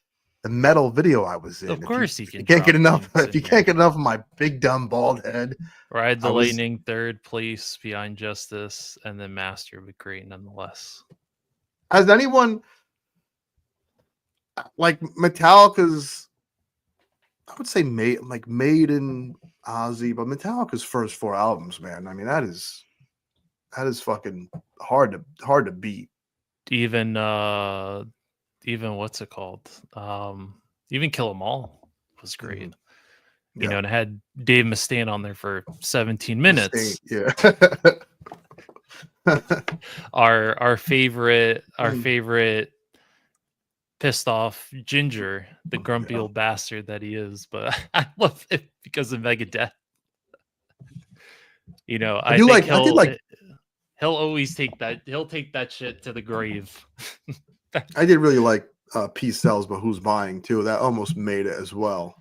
metal video I was in? Of course he can. You can't get enough. If you can't get enough of my big dumb bald head. Ride the Lightning, third place behind Justice, and then Master, but great nonetheless. Has anyone like Metallica's? I would say Maiden, Ozzy, but Metallica's first 4 albums, man. I mean, that is fucking hard to beat. Even what's it called? Even Kill 'Em All was great. Mm-hmm. You know, and it had Dave Mustaine on there for 17 minutes. Yeah. our favorite pissed off Ginger, the grumpy old bastard that he is, but I love it because of Megadeth. You know, I think he'll always take that. He'll take that shit to the grave. I did really like Peace Sells, but Who's Buying too. That almost made it as well.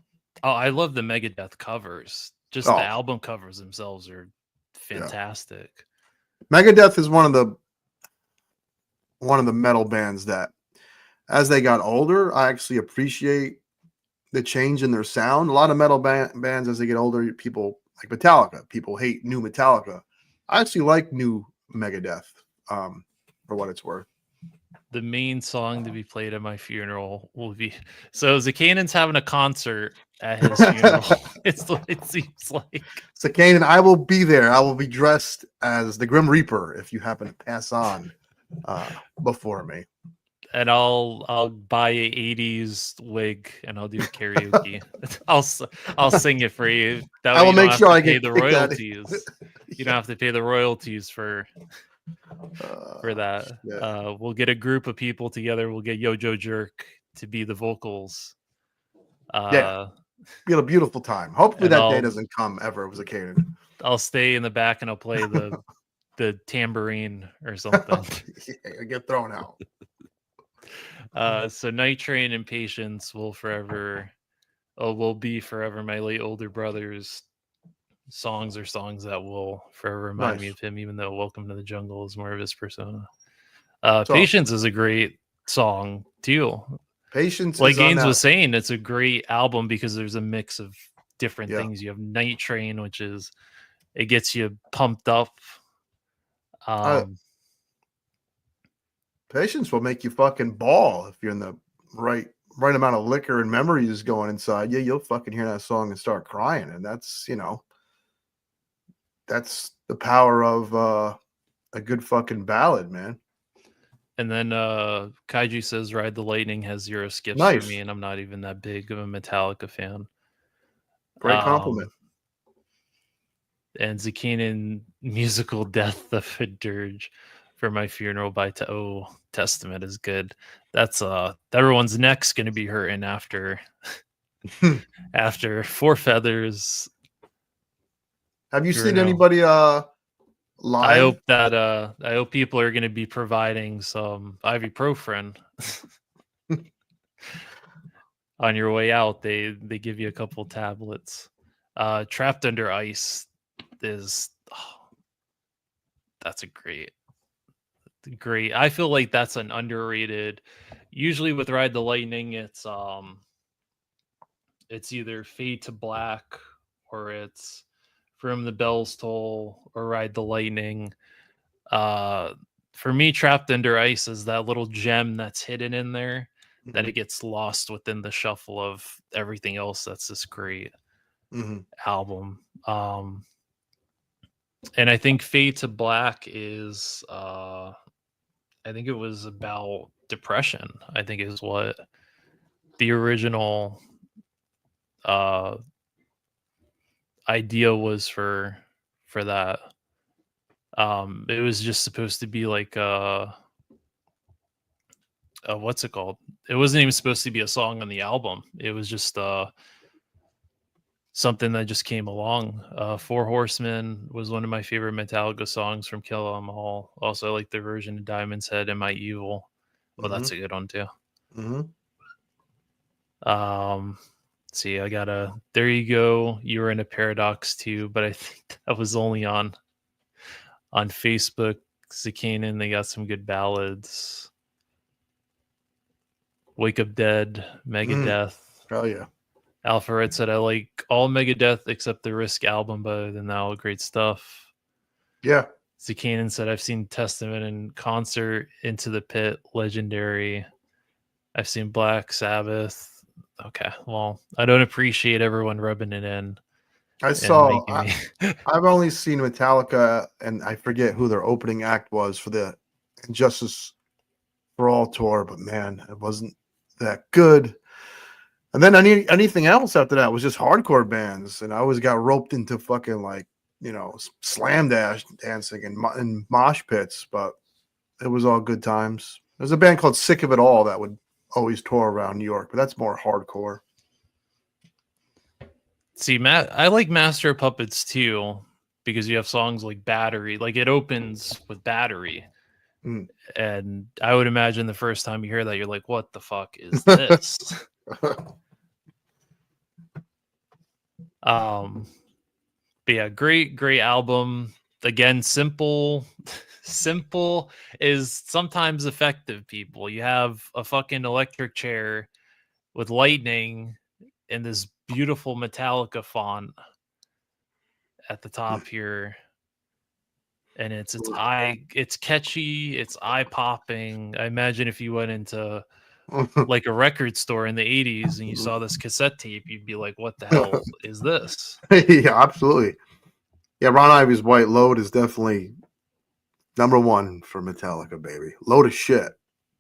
Oh, I love the Megadeth covers. Just the album covers themselves are fantastic. Yeah. Megadeth is one of the metal bands that, as they got older, I actually appreciate the change in their sound. A lot of metal bands, as they get older, people like Metallica. People hate new Metallica. I actually like new Megadeth, for what it's worth. the main song to be played at my funeral will be so Zakanan's having a concert at his funeral. It seems like. So, Kanan, I will be there. I will be dressed as the Grim Reaper if you happen to pass on before me. And I'll buy a 80s wig and I'll do karaoke. I'll sing it for you. That I way will you don't make have sure to I pay get the kicked out. royalties. You don't have to pay the royalties for that. Yeah. We'll get a group of people together. We'll get Yojo Jerk to be the vocals. Yeah. Be a beautiful time. Hopefully And that day doesn't come ever. It was a Kanan. I'll stay in the back and I'll play the tambourine or something. Yeah, get thrown out. So Night Train and Patience will be forever my late older brother's songs that will forever remind me Nice. of him, even though Welcome to the Jungle is more of his persona. It's Patience awesome. is a great song too. Patience Like is on Gaines that. was saying, it's a great album because there's a mix of different Yeah. things. You have Night Train, which is it gets you pumped up. Patience will make you fucking bawl if you're in the right amount of liquor and memories going inside. Yeah, you'll fucking hear that song and start crying. And that's, that's the power of a good fucking ballad, man. And then Kaiju says Ride the Lightning has 0 skips for me, Nice. and I'm not even that big of a Metallica fan. Great compliment. And Zakinin Musical Death of a Dirge for my funeral by Testament is good. That's everyone's neck's gonna be hurting after after Four Feathers. Have you seen anybody live? I hope people are gonna be providing some ibuprofen. On your way out, they give you a couple tablets. Trapped Under Ice is that's a great. I feel like that's an underrated. Usually with Ride the Lightning, it's either Fade to Black or it's From the Bells Toll or Ride the Lightning. For me, Trapped Under Ice is that little gem that's hidden in there that it gets lost within the shuffle of everything else. That's this great album. And I think Fade to Black is I think it was about depression. I think is what the original idea was for that. It was just supposed to be like what's it called? It wasn't even supposed to be a song on the album. It was just something that just came along. Four Horsemen was one of my favorite Metallica songs from Kill 'Em All. Also, I like the version of Diamond's Head and My Evil. Well, that's a good one too. See, I got There You Go. You Were in a Paradox too, but I think that was only on Facebook. Zakanin, they got some good ballads. Wake Up Dead, Megadeth. Hell yeah. Alpha Red said, I like all Megadeth except the Risk album, but other than that, all great stuff. Yeah. Zakanin said, I've seen Testament in concert, Into the Pit, legendary. I've seen Black Sabbath. Okay, well, I don't appreciate everyone rubbing it in. I've only seen Metallica, and I forget who their opening act was for the Injustice for All tour, but man, it wasn't that good. And then anything else after that was just hardcore bands, and I always got roped into fucking slam dancing and mosh pits, but it was all good times. There's a band called Sick of It All that would always tour around New York, but that's more hardcore. See, Matt, I like Master of Puppets too, because you have songs like Battery. Like it opens with Battery. And I would imagine the first time you hear that, you're like, what the fuck is this? But yeah, great album. Again, simple is sometimes effective, people. You have a fucking electric chair with lightning and this beautiful Metallica font at the top here. and it's catchy, it's eye popping. I imagine if you went into like a record store in the 80s and you saw this cassette tape, you'd be like, what the hell is this? Yeah, absolutely. Yeah, Ron Ivy's White Load is definitely number one for Metallica, baby. Load of shit.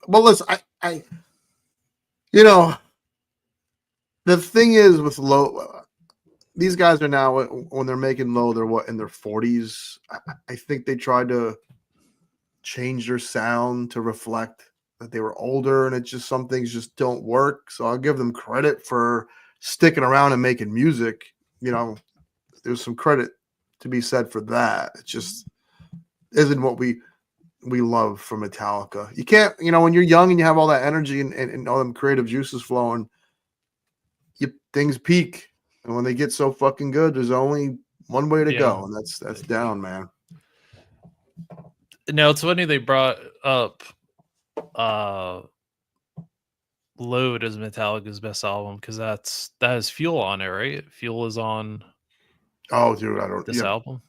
Well, listen, I you know, the thing is with Load, these guys are now, when they're making Load, they're what, in their 40s. I think they tried to change their sound to reflect that they were older, and it's just some things just don't work. So I'll give them credit for sticking around and making music. You know, there's some credit to be said for that. It just isn't what we love from Metallica. You can't, when you're young and you have all that energy and all them creative juices flowing, things peak. And when they get so fucking good, there's only one way to go, and that's down, man. Now it's funny they brought up Load as Metallica's best album, because that has Fuel on it, right? Fuel is on Oh, dude, I don't this album.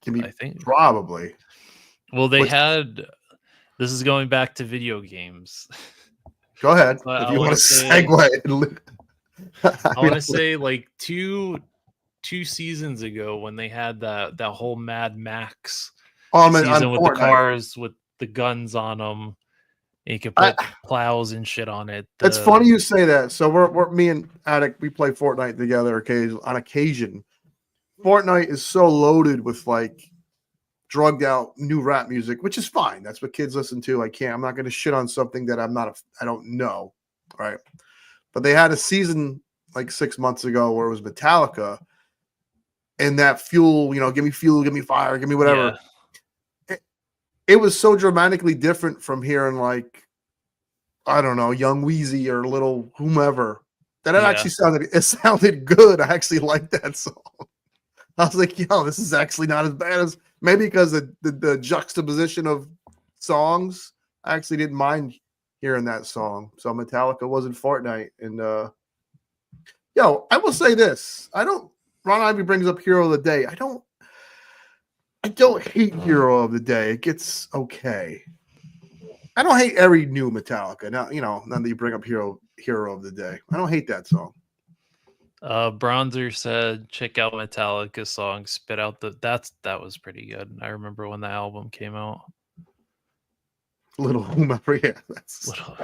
I think probably. Well, they had, this is going back to video games. Go ahead. If you want to segue. I want to say like two seasons ago when they had that whole Mad Max season with the cars with the guns on them. You could put plows and shit on it. It's funny you say that. So we're me and Attic, we play Fortnite together on occasion. Fortnite is so loaded with like drugged out new rap music, which is fine. That's what kids listen to. I'm not going to shit on something that I don't know. Right. But they had a season like 6 months ago where it was Metallica, and that Fuel, give me fuel, give me fire, give me whatever. Yeah. It was so dramatically different from hearing like, I don't know, Young Wheezy or Little whomever, that actually sounded good. I actually liked that song. I was like, yo, this is actually not as bad as, maybe because the juxtaposition of songs, I actually didn't mind hearing that song. So Metallica wasn't Fortnite. And I will say this. Ron Ivy brings up Hero of the Day. I don't hate Hero of the Day. It gets okay. I don't hate every new Metallica. Now, now that you bring up Hero of the Day. I don't hate that song. Bronzer said, check out Metallica's song Spit Out that was pretty good. I remember when the album came out. Little whomever, yeah. That's little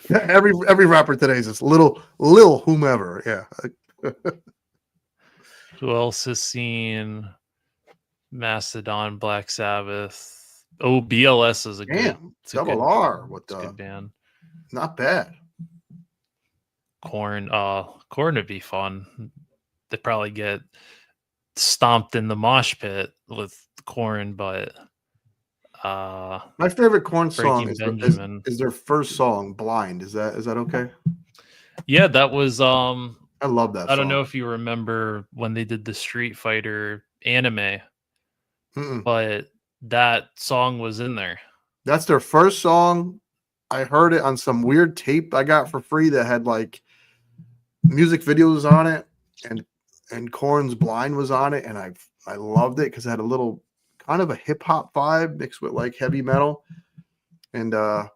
whomever. Every rapper today is just little whomever, yeah. Who else has seen Mastodon, Black Sabbath? Oh, BLS is a good Double R. What the good band? Not bad. Korn would be fun. They'd probably get stomped in the mosh pit with Korn, but my favorite Korn song is their first song, Blind. Is that okay? Yeah, that was I love that song. I don't know if you remember when they did the Street Fighter anime. But that song was in there. That's their first song. I heard it on some weird tape I got for free that had like music videos on it, and Korn's Blind was on it, and I loved it because it had a little kind of a hip hop vibe mixed with like heavy metal. And I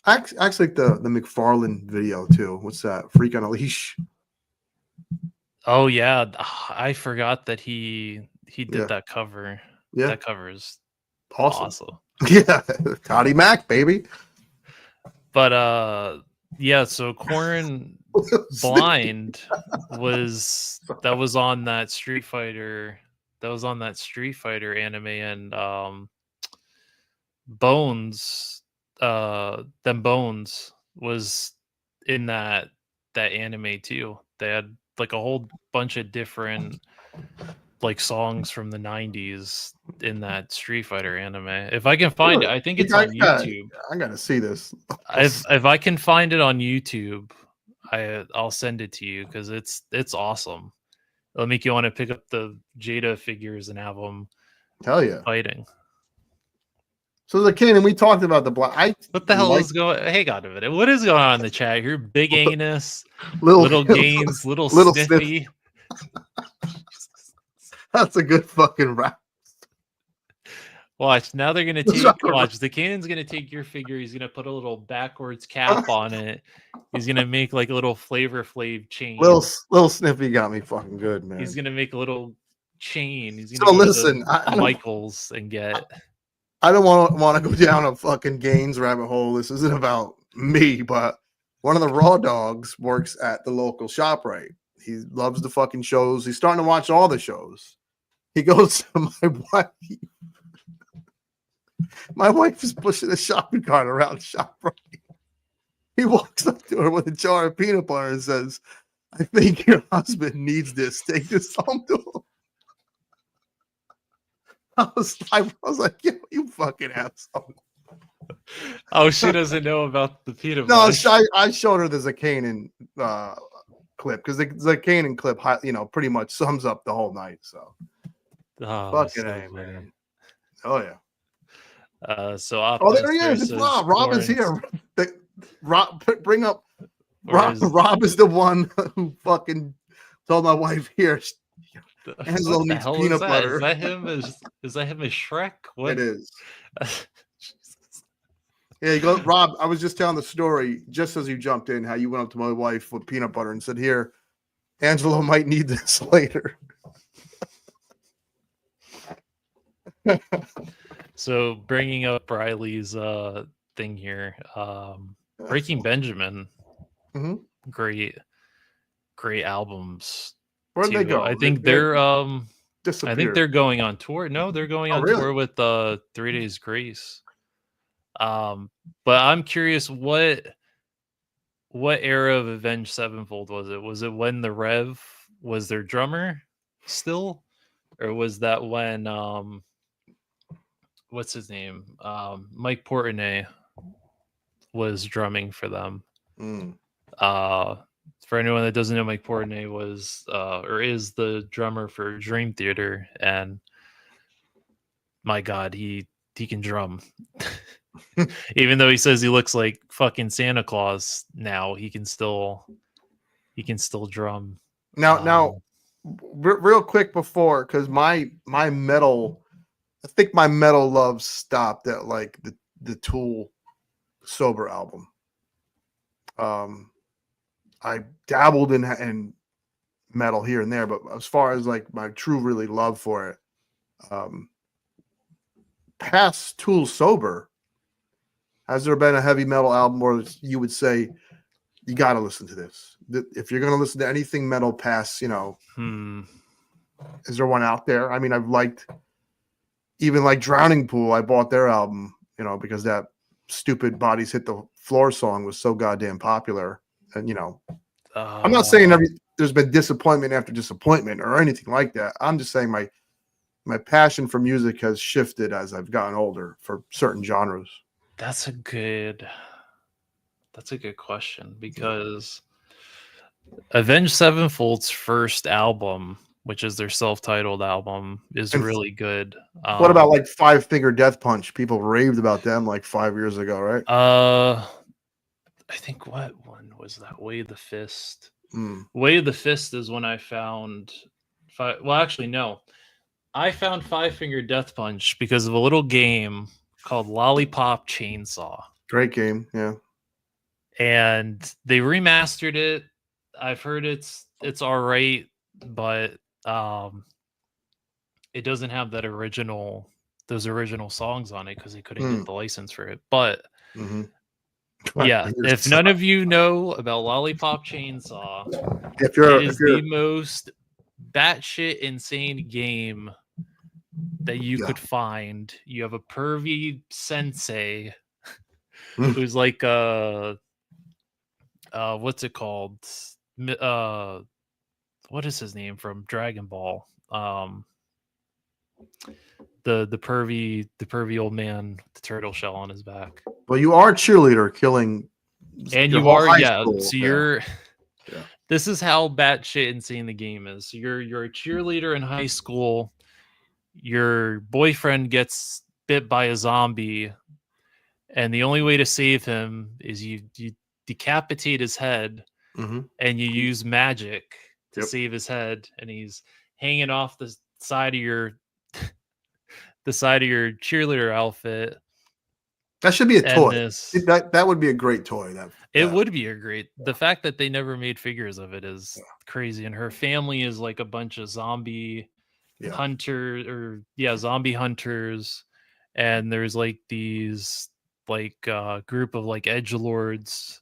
actually like the McFarlane video too. What's that? Freak on a Leash. Oh yeah, I forgot that he did that cover. Yeah, that cover is awesome. Yeah, Toddy Mac, baby. But yeah, so Korn Blind was on that Street Fighter. That was on that Street Fighter anime, and Bones, Bones was in that anime too. They had like a whole bunch of different like songs from the 90s in that Street Fighter anime. If I can find it, I think it's on YouTube. I gotta see this. If I can find it on YouTube, I'll send it to you because it's awesome. It'll make you want to pick up the Jada figures and have them fighting. So the king, and we talked about the black. What the hell is going? Hang on a minute. What is going on in the chat here? Big anus, little gains, little sniffy. That's a good fucking rap. Watch, now they're gonna It's take not gonna- watch, the Kanan's gonna take your figure, he's gonna put a little backwards cap on it. He's gonna make like a little Flavor Flav chain. Little Sniffy got me fucking good, man. He's gonna make a little chain. He's So gonna go listen, to I don't Michael's and get. I don't want to go down a fucking Gaines rabbit hole. This isn't about me, but one of the Raw dogs works at the local ShopRite. He loves the fucking shows. He's starting to watch all the shows. He goes to my wife. My wife is pushing a shopping cart around ShopRite. He walks up to her with a jar of peanut butter and says, "I think your husband needs this. Take this home to him." I was like, "Yo, you fucking asshole." Oh, she doesn't know about the peanut No, butter. I showed her the Zakanin clip because the Zakanin clip, pretty much sums up the whole night. So, Oh, fucking so A, funny. man. Oh, yeah. So Oh, there he Optimus is. It's versus Rob. Rob is Lawrence, here. Bring up Rob. whereas Rob is the one who fucking told my wife here. Angelo what the needs hell peanut is that? butter. Is that him? Is that him as Shrek? What? It is. Jesus. Yeah, you go, Rob. I was just telling the story just as you jumped in, how you went up to my wife with peanut butter and said, "Here, Angelo might need this later." So bringing up Riley's thing here, Breaking Benjamin, Mhm. great albums. Where'd they too. go? I think they're I think disappeared. they're going on tour. No, they're going on really? tour with 3 Days Grace. But I'm curious what era of Avenged Sevenfold was it? Was it when the Rev was their drummer still? Or was that when what's his name? Mike Portnoy was drumming for them. Mm. For anyone that doesn't know, Mike Portnoy was or is the drummer for Dream Theater, and my God, he can drum. Even though he says he looks like fucking Santa Claus now, he can still drum. Now, real quick before, because my metal, I think my metal love stopped at like the Tool Sober album. I dabbled in metal here and there, but as far as like my true really love for it, past Tool Sober, has there been a heavy metal album where you would say you got to listen to this? If you're going to listen to anything metal past, is there one out there? I mean, I've liked even like Drowning Pool. I bought their album, because that stupid Bodies Hit the Floor song was so goddamn popular. And, I'm not saying there's been disappointment after disappointment or anything like that. I'm just saying my passion for music has shifted as I've gotten older for certain genres. That's a good question, because Avenged Sevenfold's first album, which is their self-titled album, is really good. What about like Five Finger Death Punch? People raved about them like 5 years ago, right? I think what one was that? Way of the Fist. Mm. Way of the Fist is when I found well, actually no. I found Five Finger Death Punch because of a little game called Lollipop Chainsaw. Great game, yeah. And they remastered it. I've heard it's all right, but it doesn't have those original songs on it because they couldn't get the license for it. But yeah, if none of you know about Lollipop Chainsaw, it is the most batshit insane game that you could find. You have a pervy sensei who's like what's it called? What is his name from Dragon Ball? The pervy old man with the turtle shell on his back. Well, you are a cheerleader killing, and you are so you're. Yeah. This is how batshit insane the game is. So you're a cheerleader in high school. Your boyfriend gets bit by a zombie, and the only way to save him is you decapitate his head, and you use magic to save his head, and he's hanging off the side of your the side of your cheerleader outfit. That should be a And toy. this, That would be a great toy. it would be a great. The fact that they never made figures of it is crazy. And her family is like a bunch of zombie yeah. hunters, or zombie hunters. And there's like these like group of like edgelords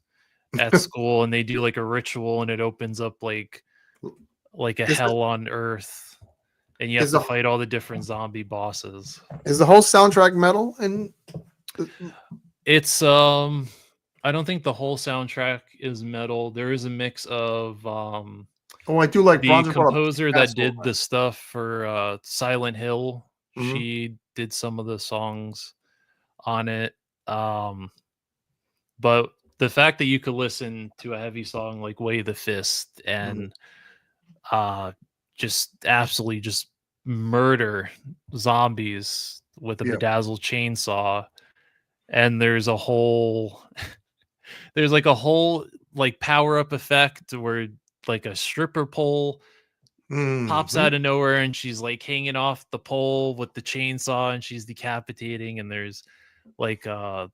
at school, and they do like a ritual, and it opens up like a Is hell on earth, and you have is to the fight all the different zombie bosses. is the whole soundtrack metal? And It's I don't think the whole soundtrack is metal. There is a mix of oh, I do like the Bronze brought up composer that Castle. did the stuff for Silent Hill. Mhm. She did some of the songs on it. But the fact that you could listen to a heavy song like Way the Fist and just absolutely just murder zombies with a Yeah. bedazzled chainsaw, and there's a whole there's like a whole like power up effect where like a stripper pole pops Mhm. out of nowhere, and she's like hanging off the pole with the chainsaw, and she's decapitating, and there's like a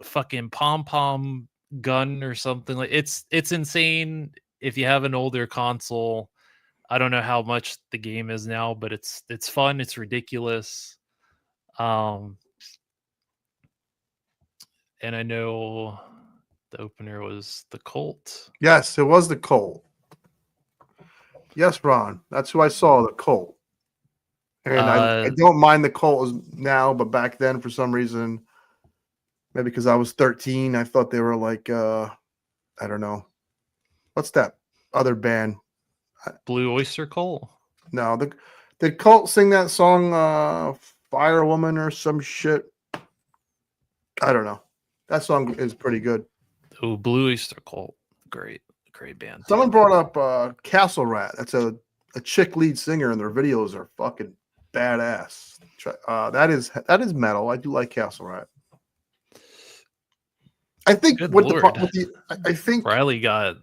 fucking pom pom gun or something. Like it's insane. If you have an older console, I don't know how much the game is now, but it's fun, it's ridiculous. um and I know the opener was the Cult. Yes, it was the Colt. Yes, Ron. That's who I saw, the Colt. And I don't mind the Colt now, but back then, for some reason, maybe because I was 13, I thought they were like, I don't know. What's that other band? Blue Oyster Cult. No, did Colt sing that song, Fire Woman or some shit? I don't know. That song is pretty good. Oh, Blue Oyster Cult. Great band. Someone brought up Castle Rat. That's a chick lead singer, and their videos are fucking badass. That is metal. I do like Castle Rat. I think Good with Lord. I think Riley got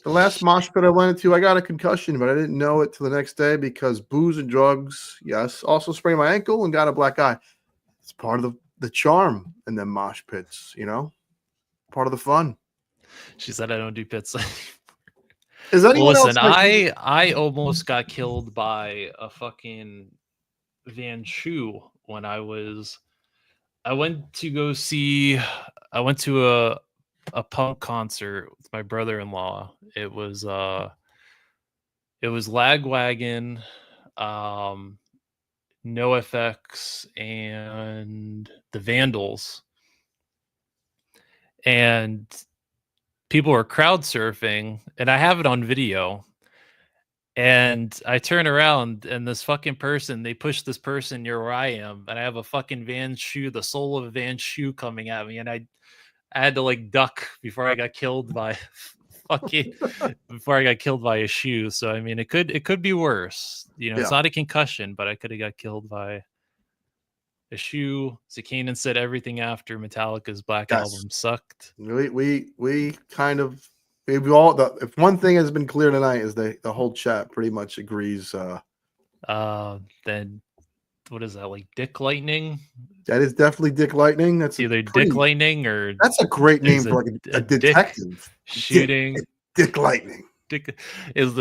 the last mosh pit I went into, I got a concussion, but I didn't know it till the next day because booze and drugs. Yes, also sprained my ankle and got a black eye. It's part of the charm in them mosh pits, part of the fun. She said I don't do pits. Is anyone else Listen, like I almost got killed by a fucking Van Shoe when I went to a punk concert with my brother-in-law. It was Lagwagon, NoFX, and the Vandals. And people were crowd surfing, and I have it on video. And I turn around, and this fucking person, they push this person near where I am, and I have a fucking Van Shoe, the sole of a Van Shoe coming at me, and I had to like duck before I got killed by a shoe. So I mean, it could be worse. It's not a concussion, but I could have got killed by a shoe. Zakanan said everything after Metallica's Black Album sucked. We kind of we all if one thing has been clear tonight is the whole chat pretty much agrees. Then what is that, like Dick Lightning? That is definitely Dick Lightning. That's either Dick Lightning or that's a great name for like a detective shooting. Dick Lightning. Dick is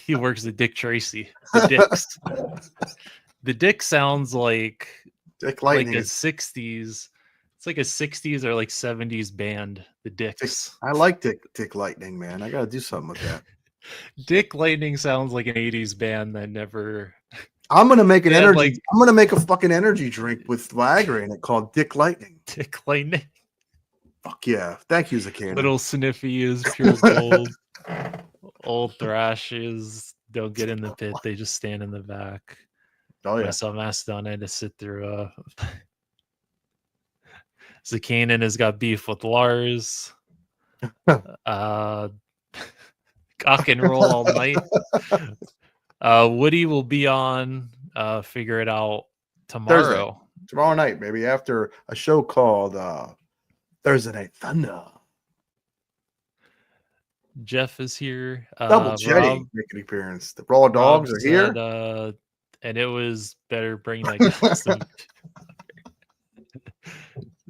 he works at Dick Tracy. The Dicks. The Dick sounds like Dick Lightning, like a 60s. It's like a 60s or like 70s band, the Dicks. I like Dick Lightning, man. I got to do something with that. Dick Lightning sounds like an 80s band that never. I'm gonna make an energy. I'm gonna make a fucking energy drink with Viagra in it called Dick Lightning. Dick Lightning. Fuck yeah! Thank you, Zakanan. Little sniffy is pure gold. Old thrashes don't get in the pit; they just stand in the back. Oh yeah. I saw Mastodon. I had to sit through. Zakanan has got beef with Lars. Cock and roll all night. Woody will be on Figure It Out tomorrow. Thursday. Tomorrow night, maybe after a show called Thursday Night Thunder. Jeff is here. Double Jetty making an appearance. The Raw Dogs are here. and it was better bring that glass of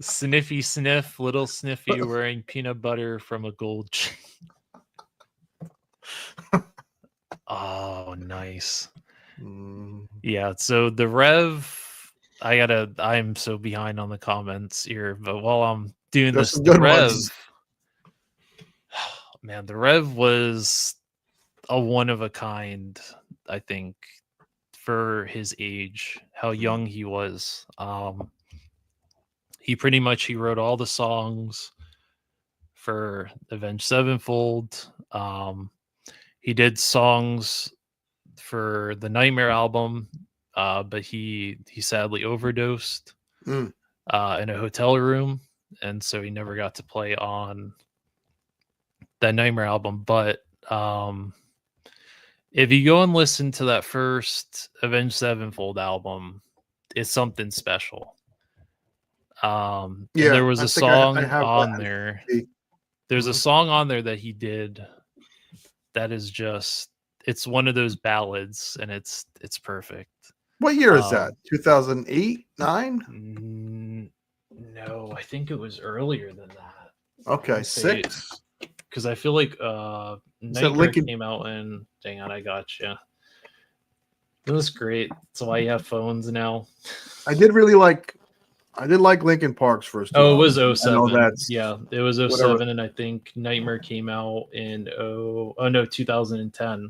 Sniffy Sniff, little Sniffy wearing peanut butter from a gold chain. Oh, nice. Yeah, so the Rev, I'm so behind on the comments here, but while I'm doing There's this, some the good Rev, ones. man, the Rev was a one of a kind, I think, for his age, how young he was. He wrote all the songs for Avenged Sevenfold. He did songs for the Nightmare album, but he sadly overdosed in a hotel room, and so he never got to play on that Nightmare album. But if you go and listen to that first Avenged Sevenfold album, it's something special. And there was a song on there. There's a song on there that he did that is just, it's one of those ballads, and it's perfect. What year is that? 2008, 9? No, I think it was earlier than that. Okay, 6. Because I feel like Nightmare came out in. Dang on, I got you. It was great. That's why you have phones now. I did like Linkin Park's first. Oh, it was 07. That's, yeah, it was 07, whatever. And I think Nightmare came out in 2010.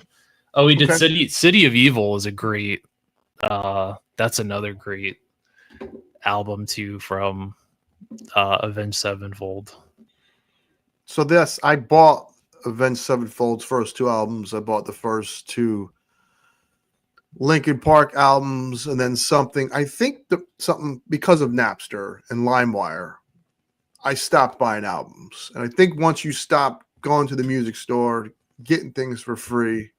Oh, we did City of Evil is a great. That's another great album too from Avenged Sevenfold. So I bought Avenged Sevenfold's first 2 albums. I bought the first 2 Linkin Park albums, and then something because of Napster and LimeWire, I stopped buying albums. And I think once you stop going to the music store, getting things for free,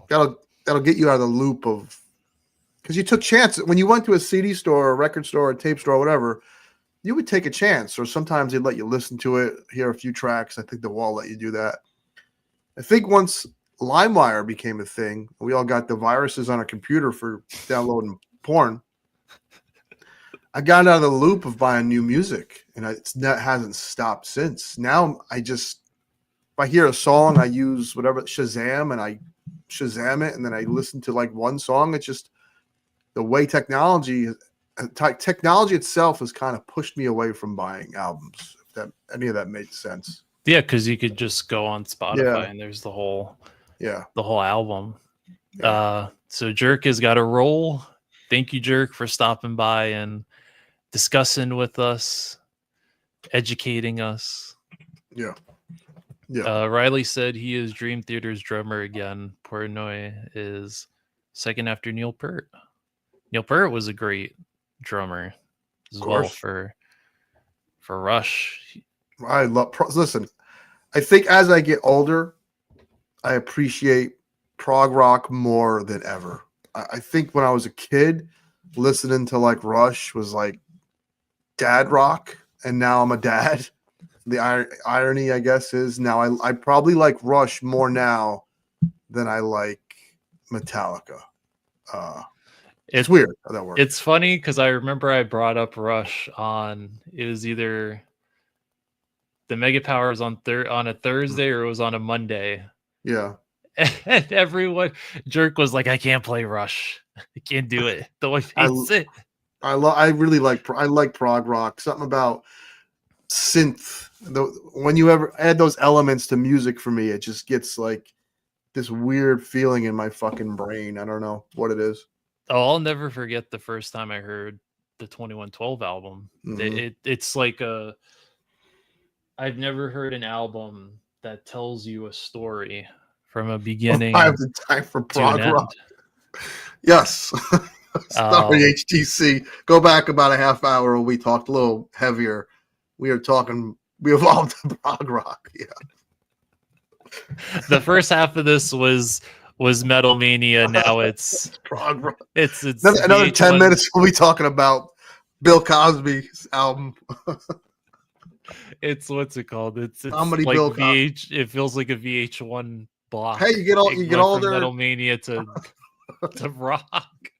that'll get you out of the loop of, because you took chances when you went to a CD store, a record store, a tape store, whatever. You would take a chance, or sometimes they'd let you listen to it, hear a few tracks. I think the wall let you do that. I think once LimeWire became a thing, we all got the viruses on our computer for downloading porn, I got out of the loop of buying new music, and that hasn't stopped since. Now if I hear a song, I use whatever Shazam, and I Shazam it, and then I listen to like one song. It's just the way technology itself has kind of pushed me away from buying albums. If any of that made sense. Yeah, because you could just go on Spotify and there's the whole album. Yeah. So Jerk has got a roll. Thank you, Jerk, for stopping by and discussing with us, educating us. Yeah. Riley said he is Dream Theater's drummer again. Portnoy is second after Neil Peart. Neil Peart was a great drummer as well for Rush. I listen. I think as I get older, I appreciate prog rock more than ever. I think when I was a kid, listening to like Rush was like dad rock, and now I'm a dad. The irony, I guess, is now I probably like Rush more now than I like Metallica. It's weird how that works. It's funny because I remember I brought up Rush it was either the Mega Powers on a Thursday or it was on a Monday. Yeah. And everyone, Jerk was like, I can't play Rush. I can't do it. The way hates it. I really like prog rock. Something about synth. When you ever add those elements to music, for me, it just gets like this weird feeling in my fucking brain. I don't know what it is. Oh, I'll never forget the first time I heard the 2112 album. Mm-hmm. It's like I've never heard an album that tells you a story from a beginning. I have the time for prog rock. Yes. Sorry, HTC. Go back about a half hour when we talked a little heavier. We evolved to prog rock. Yeah. The first half of this was Metal Mania. Now it's prog rock. It's another 10 minutes. We'll be talking about Bill Cosby's album. It's what's it called? It's Comedy like Bill it feels like a VH1 block. Hey, you get older. Metal Mania to To rock.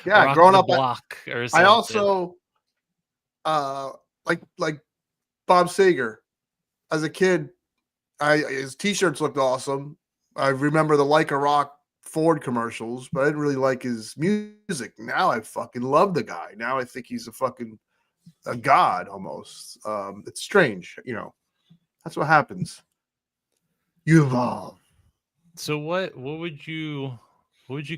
Yeah, Rock growing the up, block or I something. also like Bob Seger. As a kid, his t-shirts looked awesome. I remember the Like a Rock Ford commercials, but I didn't really like his music. Now I fucking love the guy. Now I think he's a god almost. It's strange, you know. That's what happens. You evolve. So what would you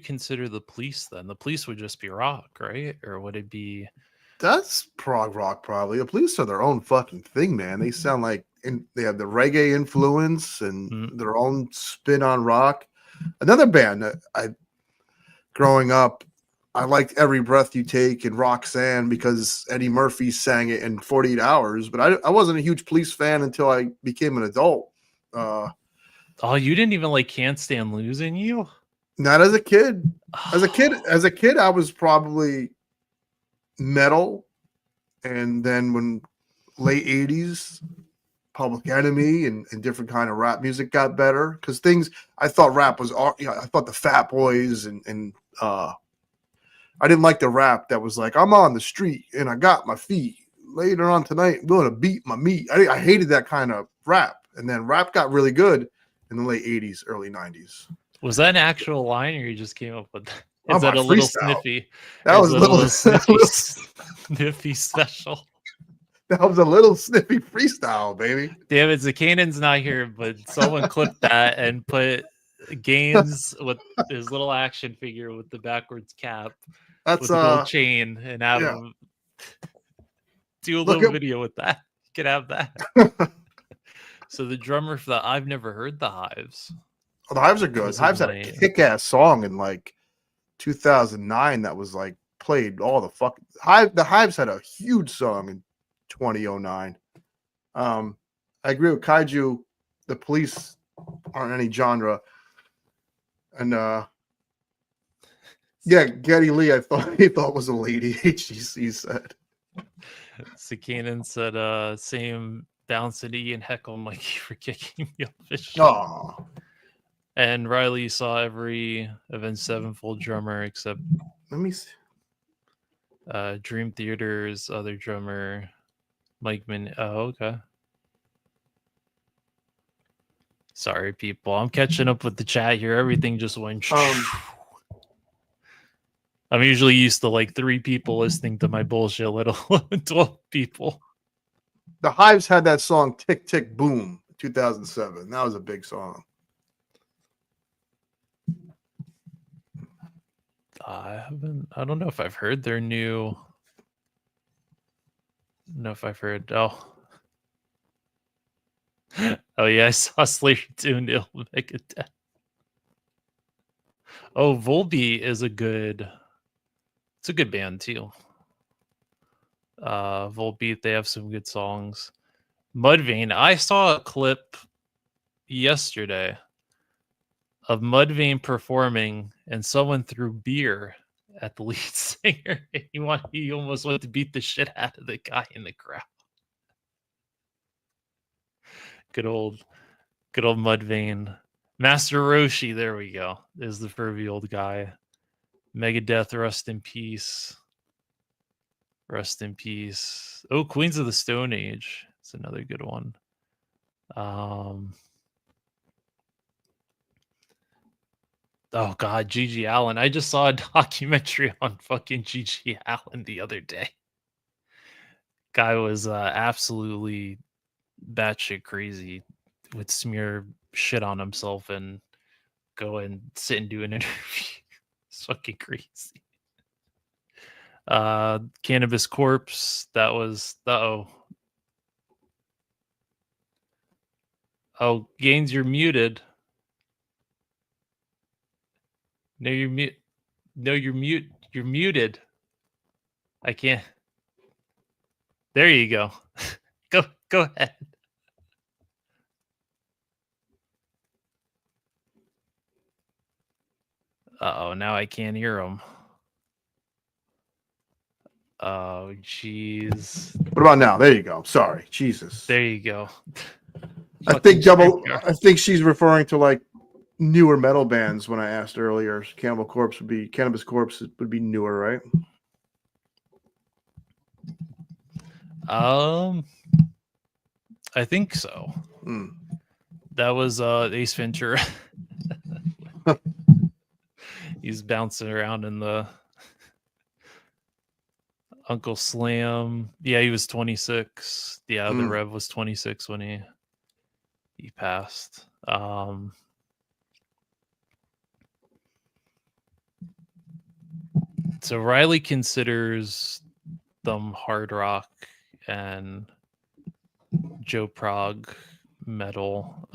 consider the Police then? The Police would just be rock, right? Or would it be That's prog rock, probably. The Police are their own fucking thing, man. They sound like they have the reggae influence and mm, their own spin on rock. Another band that growing up, I liked Every Breath You Take and Roxanne because Eddie Murphy sang it in 48 Hours. But I wasn't a huge Police fan until I became an adult. Uh, oh, you didn't even like Can't Stand Losing You? Not as a kid. As a kid, I was probably metal, and then when late 80s, Public Enemy and different kind of rap music got better because things I thought rap was, I thought the Fat Boys and I didn't like the rap that was like, I'm on the street and I got my feet. Later on tonight, I'm going to beat my meat. I hated that kind of rap. And then rap got really good in the late 80s, early 90s. Was that an actual line or you just came up with that? Oh, Is my that a little freestyle. sniffy? Or That is was that a little sniffy little sniffy special? that was a little snippy freestyle, baby. Damn it, Zakanan's not here, but someone clipped that and put Gaines with his little action figure with the backwards cap That's with the gold chain and have yeah. him do a Look little at video with that. You could have that. So the drummer for that, I've never heard the Hives. oh, the Hives are good. Was The Hives had a kick-ass song in like 2009 that was like played all the fucking the Hives had a huge song in 2009. I agree with Kaiju. The Police aren't any genre. And yeah, Geddy Lee, he thought was a lady. HGC said. Sakanan said, same bounce at E and heckle Mikey for kicking me off his shit. Oh, And Riley saw every Avenged Sevenfold drummer except let me see. Dream Theater's other drummer, Mike Min. Oh, okay. Sorry, people. I'm catching up with the chat here. Everything just went. I'm usually used to like 3 people listening to my bullshit, let alone 12 people. The Hives had that song "Tick Tick Boom" 2007. That was a big song. I don't know if I've heard their new. I don't know if I've heard. Oh. Oh yeah, I saw Slayer 2 nil Megadeth. Oh, Volbeat is a good. It's a good band too. Volbeat, they have some good songs. Mudvayne, I saw a clip yesterday of Mudvayne performing, and someone threw beer at the lead singer. He almost wanted to beat the shit out of the guy in the crowd. Good old Mudvayne. Master Roshi, there we go. Is the furry old guy. Megadeth, rest in peace. Rest in peace. Oh, Queens of the Stone Age. It's another good one. Oh God, Gigi Allen. I just saw a documentary on fucking Gigi Allen the other day. Guy was absolutely batshit crazy. Would smear shit on himself and go and sit and do an interview. It's fucking crazy. Cannabis Corpse. That was Oh, Gaines, you're muted. No, you're mute. No, you're mute. You're muted. I can't. There you go. Go ahead. Uh-oh, now I can't hear him. Oh, jeez. What about now? There you go. Sorry, Jesus. There you go. I think she's referring to like newer metal bands when I asked earlier. Cannibal Corpse would be Cannabis Corpse would be newer, right? I think so. Mm. That was Ace Ventura. He's bouncing around in the Uncle Slam. Yeah, he was 26. Yeah, the Rev was 26 when he passed. So Riley considers them hard rock and Joe Prog metal.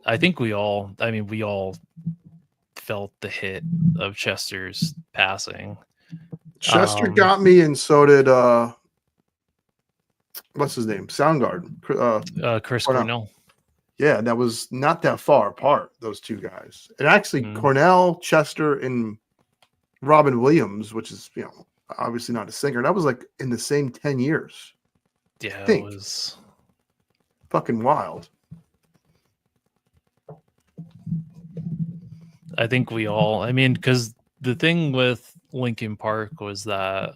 I think we all felt the hit of Chester's passing. Chester got me, and so did what's his name? Soundgarden. Chris Cornell. Yeah, that was not that far apart, those two guys. And actually, Cornell, Chester, and Robin Williams, which is, obviously not a singer, that was like in the same 10 years. Yeah, it was fucking wild. I think we all, because the thing with Linkin Park was that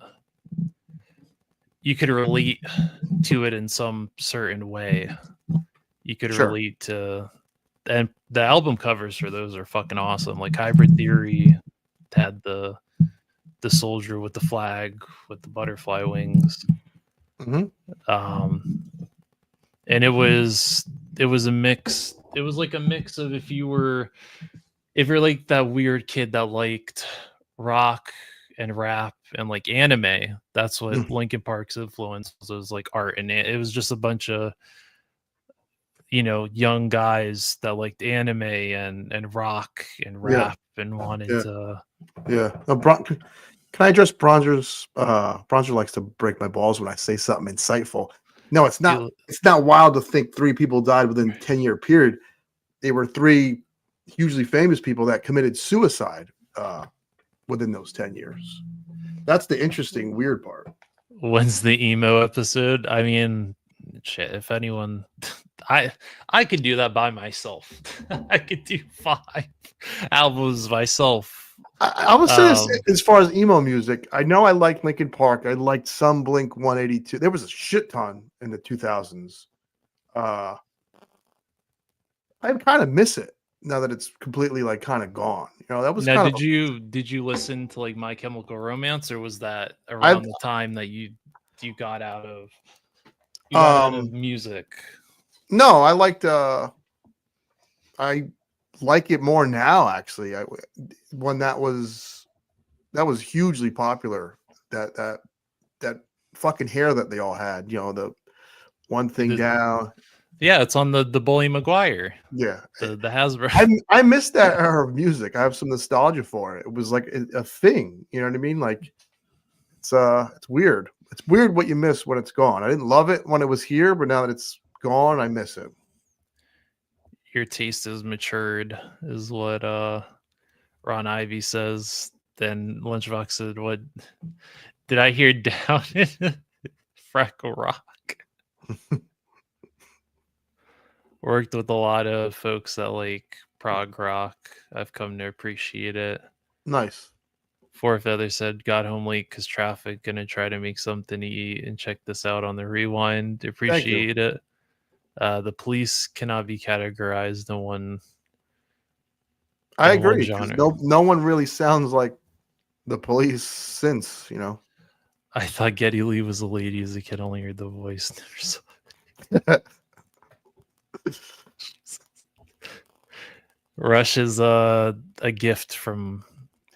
you could relate to it in some certain way. You could relate to, and the album covers for those are fucking awesome. Like Hybrid Theory had the soldier with the flag with the butterfly wings. Mm-hmm. And it was a mix. It was like a mix of if you're like that weird kid that liked rock and rap and like anime, that's what Linkin Park's influence was like art, and it was just a bunch of young guys that liked anime and rock and rap and wanted to. Yeah. Can I address Bronzer's? Bronzer likes to break my balls when I say something insightful. No, it's not. It's not wild to think 3 people died within a 10-year period. They were 3 hugely famous people that committed suicide within those 10 years. That's the interesting, weird part. When's the emo episode? I mean, shit, if anyone, I could do that by myself. I could do 5 albums myself. I would say this, as far as emo music, I know I liked Linkin Park. I liked some Blink 182. There was a shit ton in the 2000s. I kind of miss it now that it's completely like kind of gone. That was. Now, did you listen to like My Chemical Romance, or was that around the time that you got out of music? No, I liked. I like it more now. Actually, when that was hugely popular. That fucking hair that they all had. The one thing down. Yeah, it's on the Bully Maguire. Yeah, the Hasbro. I missed that era of music. I have some nostalgia for it. It was like a thing. You know what I mean? Like it's weird. It's weird what you miss when it's gone. I didn't love it when it was here, but now that it's gone, I miss it. Your taste has matured, is what Ron Ivy says. Then Lunchbox said, "What did I hear down in Freckle Rock?" Worked with a lot of folks that like prog rock. I've come to appreciate it. Nice. Four Feather said, got home late because traffic. Gonna try to make something to eat and check this out on the rewind. Appreciate it. The Police cannot be categorized in one. I agree. No one really sounds like the Police since, I thought Geddy Lee was a lady as a kid. Only heard the voice. Rush is a gift from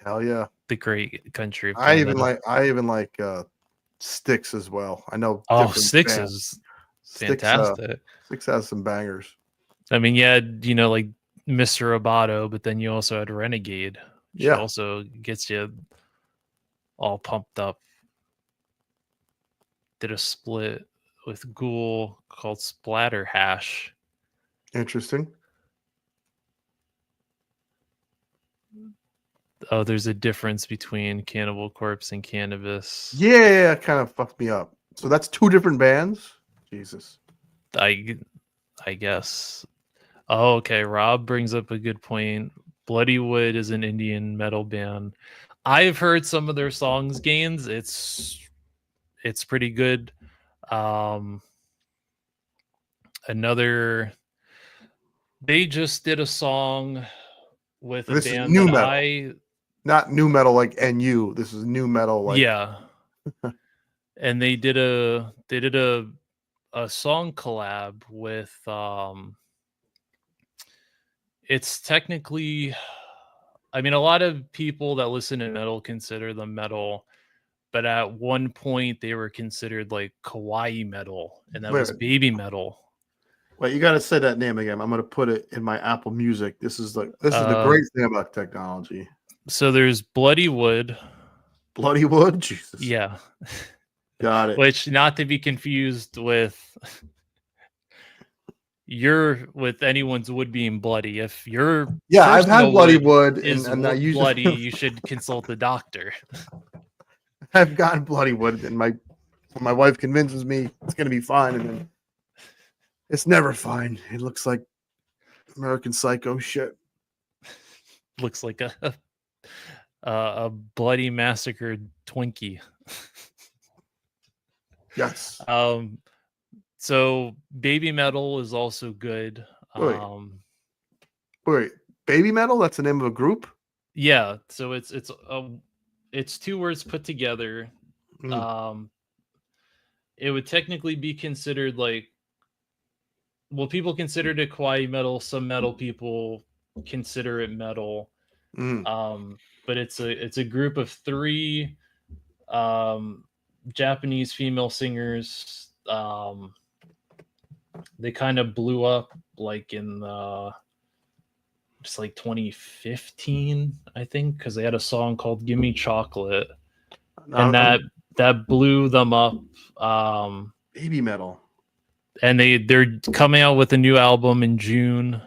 hell yeah, the great country of Canada. I even like Styx as well. I know. Oh, Styx is fantastic. Styx has some bangers. I mean, you had like Mr. Roboto, but then you also had Renegade, which also gets you all pumped up. Did a split with Ghoul called Splatter Hash. Interesting. Oh, there's a difference between Cannibal Corpse and Cannabis. Yeah, kind of fucked me up. So that's 2 different bands? Jesus. I guess. Oh, okay. Rob brings up a good point. Bloody Wood is an Indian metal band. I've heard some of their songs, Gains. It's pretty good. Um, another they just did a song with a This is band new that metal, not new metal like NU. This is new metal like yeah, and they did a song collab with it's technically, I mean, a lot of people that listen to metal consider them metal, but at one point they were considered like kawaii metal, and that was wait, baby metal. wait, you got to say that name again. I'm going to put it in my Apple Music. This is the Uh, great thing about technology. so there's Bloody Wood, Bloody Wood, Jesus, yeah, got it. which not to be confused with with anyone's wood being bloody. If your Yeah, I've had personal Bloody wood Wood, is and I bloody, usually you should consult the doctor. I've gotten Bloody Wood, and my wife convinces me it's going to be fine, and then it's never fine. It looks like American Psycho shit. Looks like a bloody massacred Twinkie. Yes. So Baby Metal is also good. Wait, wait, Baby Metal? That's the name of a group? Yeah, so it's two words put together. It would technically be considered like, well, people considered it kawaii metal. Some metal people consider it metal. But it's a group of three Japanese female singers. They kind of blew up like in just like 2015, I think, because they had a song called "Gimme Chocolate," and that blew them up. Baby Metal, and they're coming out with a new album in June.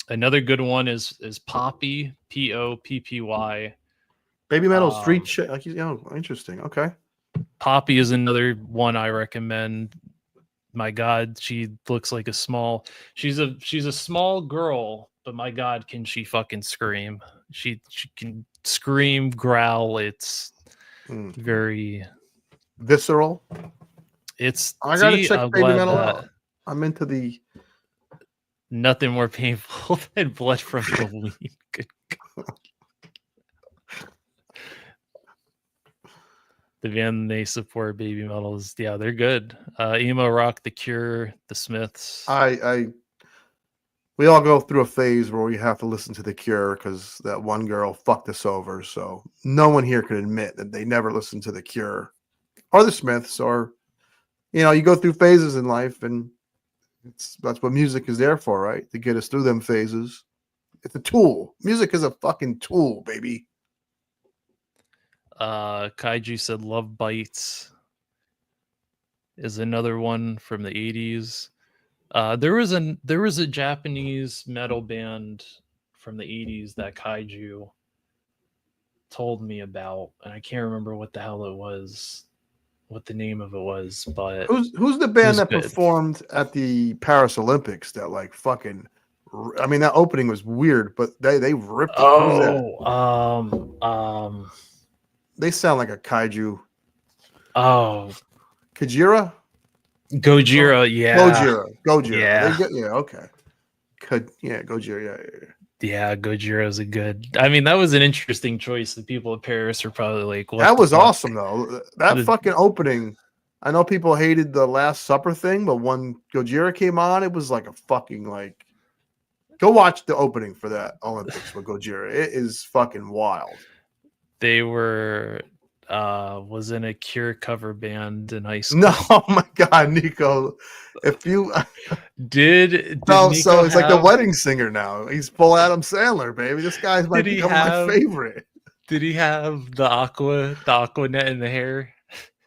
Another good one is Poppy, Poppy. Baby Metal Street shit. Like, interesting. Okay. Poppy is another one I recommend. My God, she looks like she's a small girl, but my God, can she fucking scream? She can scream, growl. It's very visceral. I gotta check Baby Metal out. I'm into the nothing more painful than blood from the weed. Good God. The band they support, Baby Metals, yeah, they're good. Emo rock, The Cure, The Smiths. We all go through a phase where we have to listen to The Cure because that one girl fucked us over. So no one here can admit that they never listened to The Cure or The Smiths, or you go through phases in life, and that's what music is there for, right? To get us through them phases. It's a tool. Music is a fucking tool, baby. Kaiju said Love Bites is another one from the 80s. There was a Japanese metal band from the 80s that Kaiju told me about, and I can't remember what the hell it was, what the name of it was, but who's the band that performed at the Paris Olympics that like fucking, I mean, that opening was weird, but they ripped it. They sound like a kaiju. Oh, Gojira? Gojira, yeah. Gojira. Yeah. Okay. Gojira, yeah. Gojira is a good. I mean, that was an interesting choice. The people of Paris are probably like, what that was fuck? Awesome, though. That fucking opening. I know people hated the Last Supper thing, but when Gojira came on, it was like a fucking like. Go watch the opening for that Olympics with Gojira. It is fucking wild. They were was in a Cure cover band in high school. No, oh my God, Nico! If you did no, so it's like the wedding singer now. He's full Adam Sandler, baby. This guy's might become my favorite. Did he have the aqua net in the hair?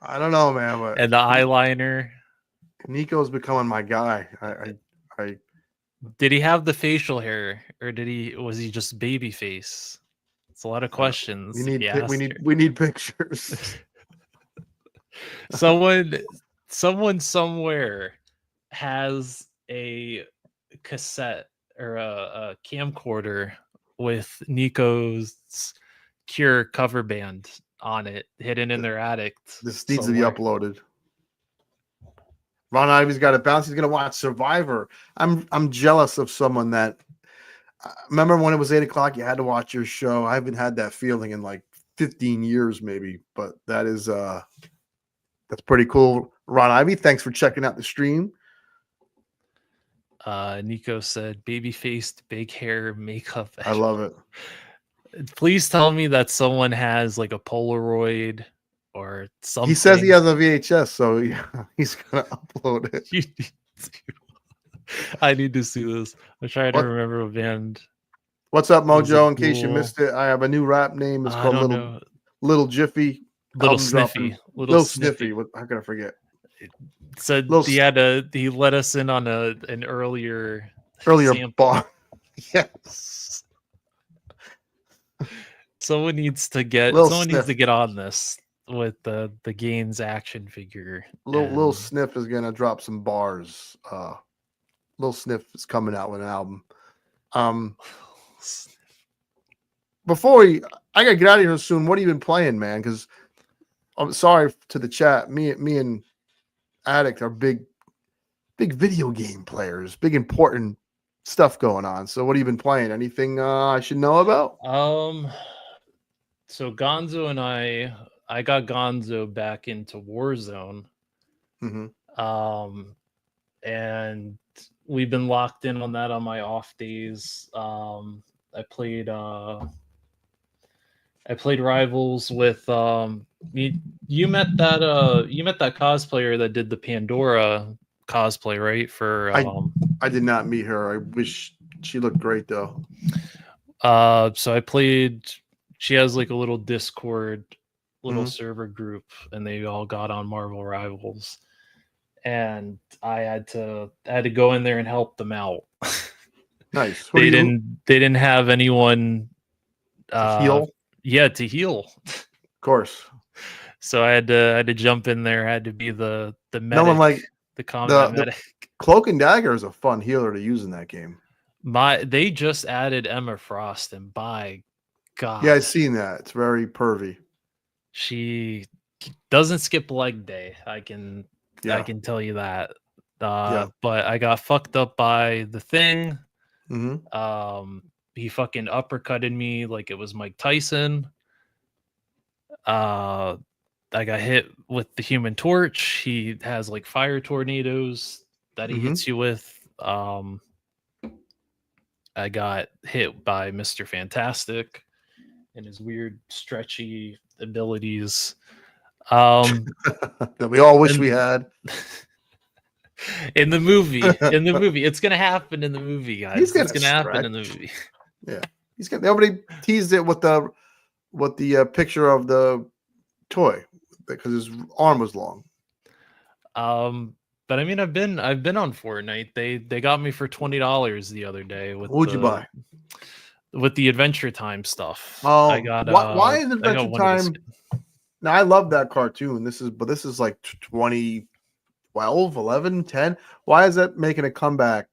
I don't know, man, but and the eyeliner. Nico's becoming my guy. I did he have the facial hair, or was he just baby face? It's a lot of questions. We need pictures. Someone somewhere has a cassette or a camcorder with Nico's Cure cover band on it hidden in their attic This needs to be somewhere. uploaded. Ron Ivy's got it bounced. He's gonna watch Survivor. I'm jealous of someone that remember when it was 8 o'clock, you had to watch your show. I haven't had that feeling in like 15 years, maybe, but that's pretty cool. Ron Ivy, thanks for checking out the stream. Nico said, "Baby faced, big hair, makeup." I love it. Please tell me that someone has like a Polaroid or something. He says he has a VHS, so yeah, he's gonna upload it. I need to see this. I'm trying to remember a band. What's up, Was Mojo? it In case you cool? missed it, I have a new rap name. It's I called don't know. Little Jiffy. Little Album Sniffy. dropping. Little Sniffy. How can I forget? Said he let us in on an earlier sample. Bar. Yes. Someone needs to get on this with the Gaines action figure. Little Sniff is gonna drop some bars. Little Sniff is coming out with an album. Before I gotta get out of here soon. What have you been playing, man? Because I'm sorry to the chat. Me and Addict are big video game players. Big important stuff going on. So what have you been playing? Anything I should know about? So Gonzo and I got Gonzo back into Warzone. Mm-hmm. And we've been locked in on that on my off days. I played Rivals with you met that cosplayer that did the Pandora cosplay, right? For I did not meet her. I wish she looked great though. So I played. She has like a little Discord, server group, and they all got on Marvel Rivals, and I had to go in there and help them out. Nice. They didn't have anyone to heal. Yeah, to heal. Of course. So I had to jump in there. I had to be the medic. No one like the combat medic. Cloak and Dagger is a fun healer to use in that game. They just added Emma Frost, and by God, yeah, I've seen that. It's very pervy. She doesn't skip leg day. I can tell you that. But I got fucked up by the Thing. Mm-hmm. He fucking uppercutted me like it was Mike Tyson. I got hit with the Human Torch. He has like fire tornadoes that he hits you with. I got hit by Mr. Fantastic and his weird stretchy abilities. That we all wish we had. In the movie, it's gonna happen in the movie, guys. It's gonna happen in the movie. Yeah, nobody teased it with the picture of the toy because his arm was long. But I mean, I've been on Fortnite. They got me for $20 the other day. What'd you buy? With the Adventure Time stuff. Oh, I got. Why is Adventure Time? Now I love that cartoon. This is like 2012, 11, 10. Why is that making a comeback?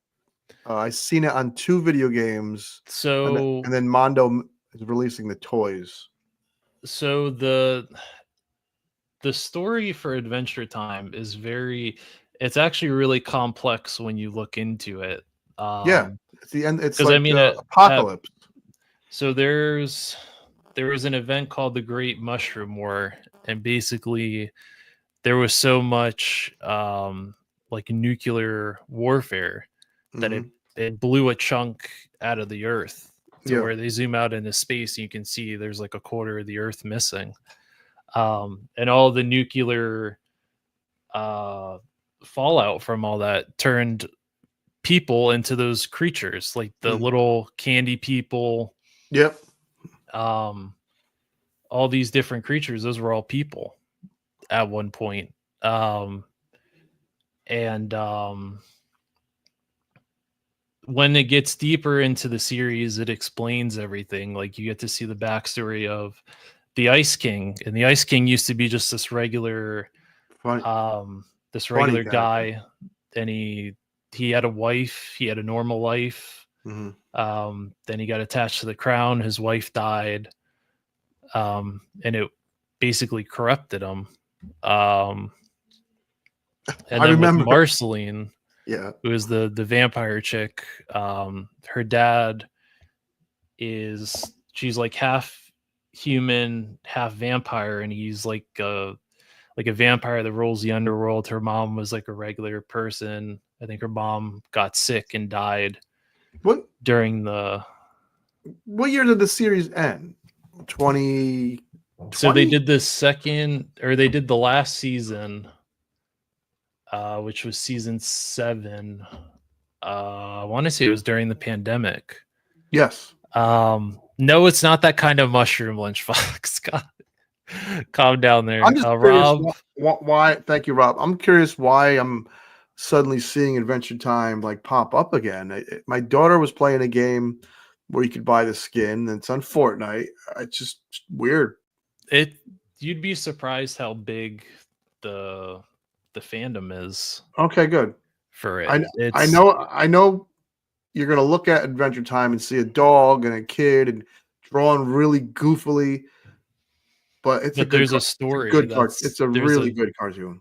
I've seen it on 2 video games. So and then Mondo is releasing the toys. So the story for Adventure Time is it's actually really complex when you look into it. It's the end. It's like apocalypse. So there was an event called the Great Mushroom War, and basically there was so much like nuclear warfare that it blew a chunk out of the earth to where they zoom out into space and you can see there's like a quarter of the earth missing. And all the nuclear fallout from all that turned people into those creatures, like the little candy people. Yep. All these different creatures, those were all people at one point. When it gets deeper into the series, it explains everything. Like you get to see the backstory of the Ice King, and the Ice King used to be just this regular, guy and he had a wife. He had a normal life. Mhm. Then he got attached to the crown. His wife died, and it basically corrupted him. And I then with remember. Marceline, Yeah. who is the vampire chick, her dad she's like half human, half vampire, and he's like a vampire that rules the underworld. Her mom was like a regular person. I think her mom got sick and died What during the. what year did the series end? 2020? So they did they did the last season, which was season 7. I want to say it was during the pandemic. Yes. No, it's not that kind of mushroom, Lynch Fox. Calm down there. I'm just curious Rob. why. Thank you, Rob. I'm curious why I'm suddenly seeing Adventure Time like pop up again. My daughter was playing a game where you could buy the skin. And it's on Fortnite. It's just weird. You'd be surprised how big the fandom is Okay, good. for I it. I know you're gonna look at Adventure Time and see a dog and a kid and drawn really goofily, but it's a But good there's a story good card. It's a really good cartoon.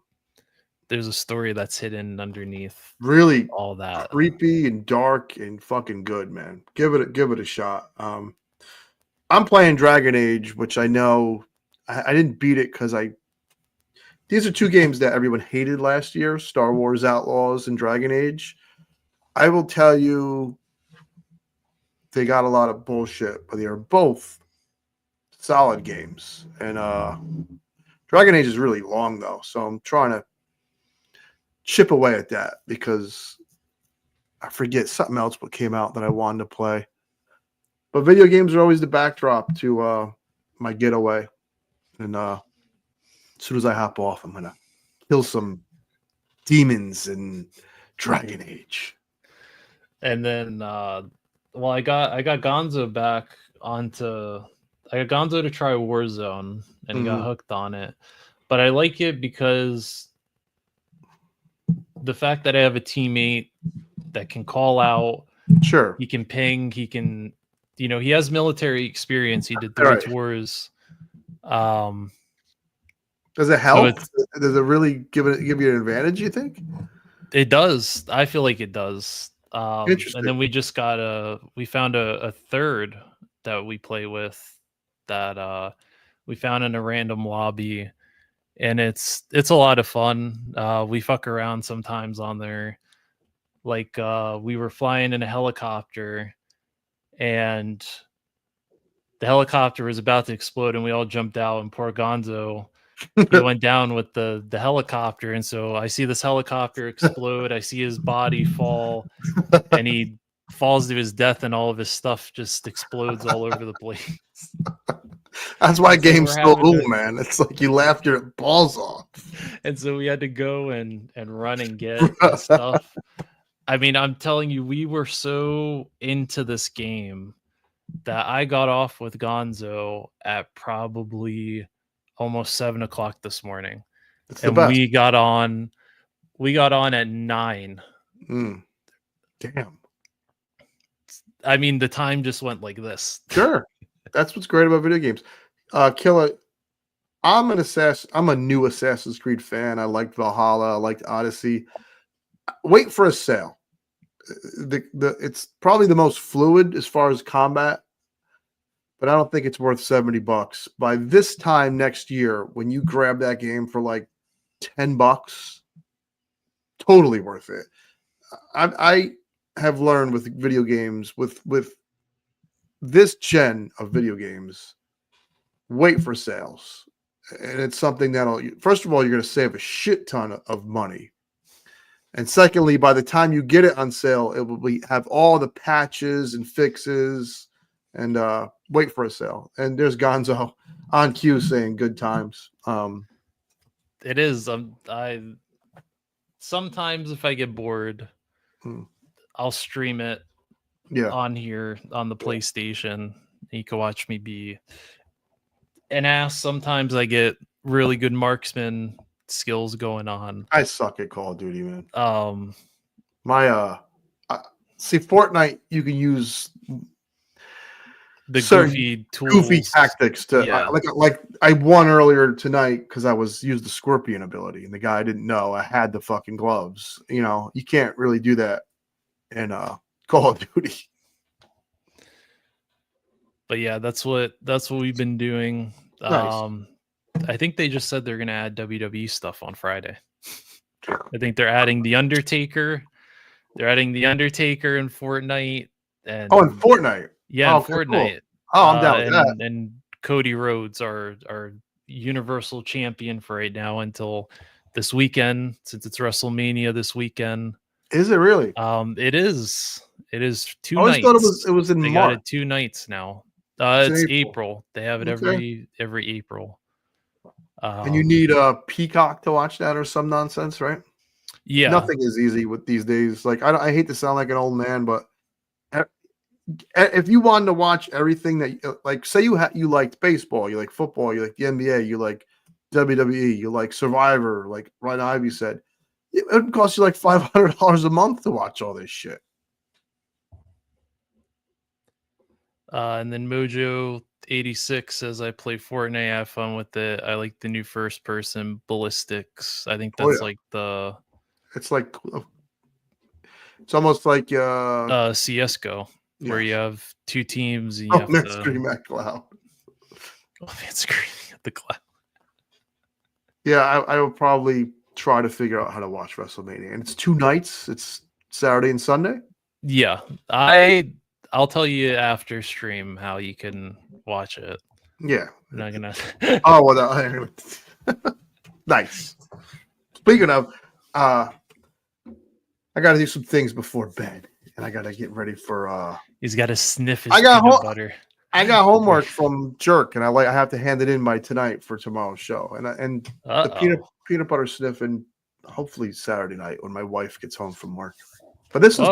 There's a story that's hidden underneath Really all that. creepy and dark and fucking good, man. Give it a shot. I'm playing Dragon Age, which I know I didn't beat it because these are two games that everyone hated last year, Star Wars Outlaws and Dragon Age. I will tell you they got a lot of bullshit, but they are both solid games. And Dragon Age is really long though, so I'm trying to chip away at that because I forget something else what came out that I wanted to play. But video games are always the backdrop to my getaway. And as soon as I hop off, I'm gonna kill some demons in Dragon Age. And then well, I got Gonzo back onto I got Gonzo to try Warzone, and he got hooked on it. But I like it because the fact that I have a teammate that can call out, Sure, he can ping, he can, he has military experience. He did 3 tours. Does it help? Does it really give you an advantage, you think? It does. I feel like it does. Interesting. And then we found a third that we play with that we found in a random lobby, and it's a lot of fun. We fuck around sometimes on there. Like we were flying in a helicopter, and the helicopter was about to explode, and we all jumped out, and poor Gonzo, he went down with the helicopter. And so I see this helicopter explode, I see his body fall, and he falls to his death, and all of his stuff just explodes all over the place. That's why games so cool, man. It's like you laughed your balls off. And so we had to go and run and get his stuff. I mean, I'm telling you, we were so into this game that I got off with Gonzo at probably almost 7:00 this morning. It's the best. We got on at 9. Damn. I mean, the time just went like this. Sure. That's what's great about video games. Killa, I'm a new Assassin's Creed fan. I liked Valhalla. I liked Odyssey. Wait for a sale. It's probably the most fluid as far as combat, but I don't think it's worth $70. By this time next year, when you grab that game for like $10, totally worth it. I have learned with video games, with this gen of video games, wait for sales. And it's something that'll, first of all, you're going to save a shit ton of money. And secondly, by the time you get it on sale, it will have all the patches and fixes, and wait for a sale. And there's Gonzo on cue saying good times. It is. I sometimes, if I get bored, I'll stream it on here on the PlayStation. You can watch me be an ass. Sometimes I get really good marksman skills going on. I suck at Call of Duty, man. My See, Fortnite, you can use the certain goofy goofy tools. tactics to like I won earlier tonight because I used the Scorpion ability, and the guy didn't know I had the fucking gloves. You can't really do that in Call of Duty. But yeah, that's what we've been doing. Nice. I think they just said they're gonna add WWE stuff on Friday. I think they're adding the Undertaker. They're adding the Undertaker in Fortnite. And in Fortnite. Yeah, Oh, in okay, Fortnite. cool. Oh, I'm down with that. And Cody Rhodes are Universal Champion for right now until this weekend, since it's WrestleMania this weekend. Is it really? It is. It is 2 I always nights. thought it was in They March. got it 2 nights now. It's in It's April. April. They have it Okay. every April. And you need a Peacock to watch that or some nonsense, right? Yeah. Nothing is easy with these days. Like I hate to sound like an old man, but if you wanted to watch everything that, like, say you liked baseball, you like football, you like the NBA, you like WWE, you like Survivor, like Ryan Ivy said, it would cost you like $500 a month to watch all this shit. And then Mojo 86 says, I play Fortnite, I have fun with it. I like the new first person ballistics. I think that's like the it's almost like CS:GO, where you have 2 teams and you have to scream at cloud. Oh man, screaming at the cloud. Yeah, I will probably try to figure out how to watch WrestleMania. And it's 2 nights. It's Saturday and Sunday. Yeah. I'll tell you after stream how you can watch it. Yeah. I'm not gonna Oh well, nice. Speaking of, I gotta do some things before bed. And I gotta get ready for he's gotta sniff his peanut butter. I got homework from Jerk, and I have to hand it in by tonight for tomorrow's show. And the peanut butter sniffing, hopefully Saturday night when my wife gets home from work. But this has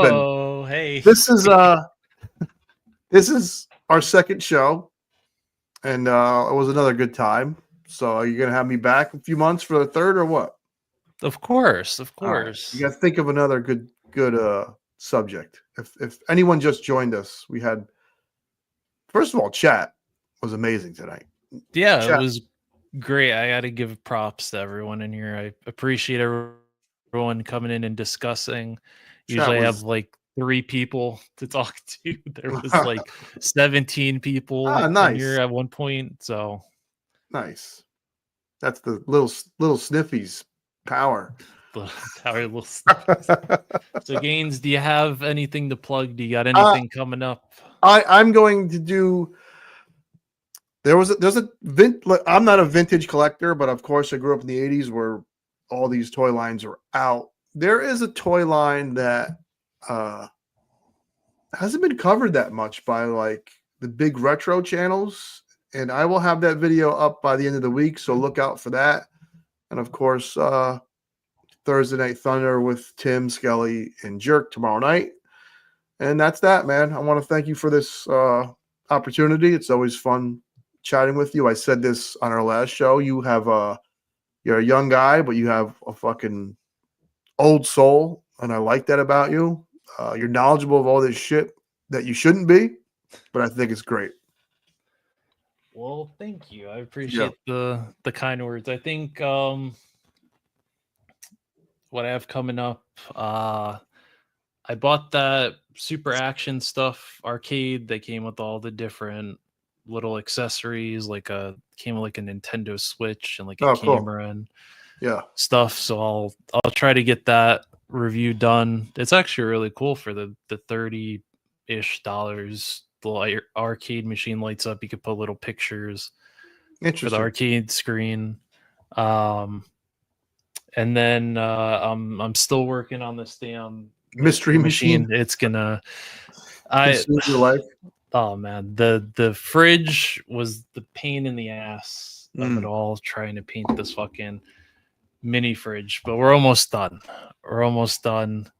this is our second show, and it was another good time. So are you gonna have me back a few months for the third or what? Of course. Right. You gotta think of another good subject. If anyone just joined us, we had, first of all, chat was amazing tonight. Yeah, it was great. I got to give props to everyone in here. I appreciate everyone coming in and discussing. Usually I have like 3 people to talk to. There was like 17 people in here at one point. So nice. That's the little sniffies power. Little sniffies. So Gaines, do you have anything to plug? Do you got anything coming up? I'm going to do. There's a I'm not a vintage collector, but of course I grew up in the 80s where all these toy lines are out. There is a toy line that hasn't been covered that much by like the big retro channels, and I will have that video up by the end of the week, so look out for that. And of course, Thursday Night Thunder with Tim, Skelly, and Jerk tomorrow night. And that's that, man. I want to thank you for this opportunity. It's always fun chatting with you. I said this on our last show. You're a young guy, but you have a fucking old soul, and I like that about you. You're knowledgeable of all this shit that you shouldn't be, but I think it's great. Well, thank you. I appreciate the kind words. I think what I have coming up, I bought that Super Action Stuff arcade that came with all the different little accessories, came with like a Nintendo Switch and like a camera and stuff. So I'll try to get that review done. It's actually really cool for the $30-ish. The arcade machine lights up. You could put little pictures for the arcade screen. And then I'm still working on this damn mystery machine. It's gonna consume your life. Oh man, the fridge was the pain in the ass of it all, trying to paint this fucking mini fridge, but we're almost done. We're almost done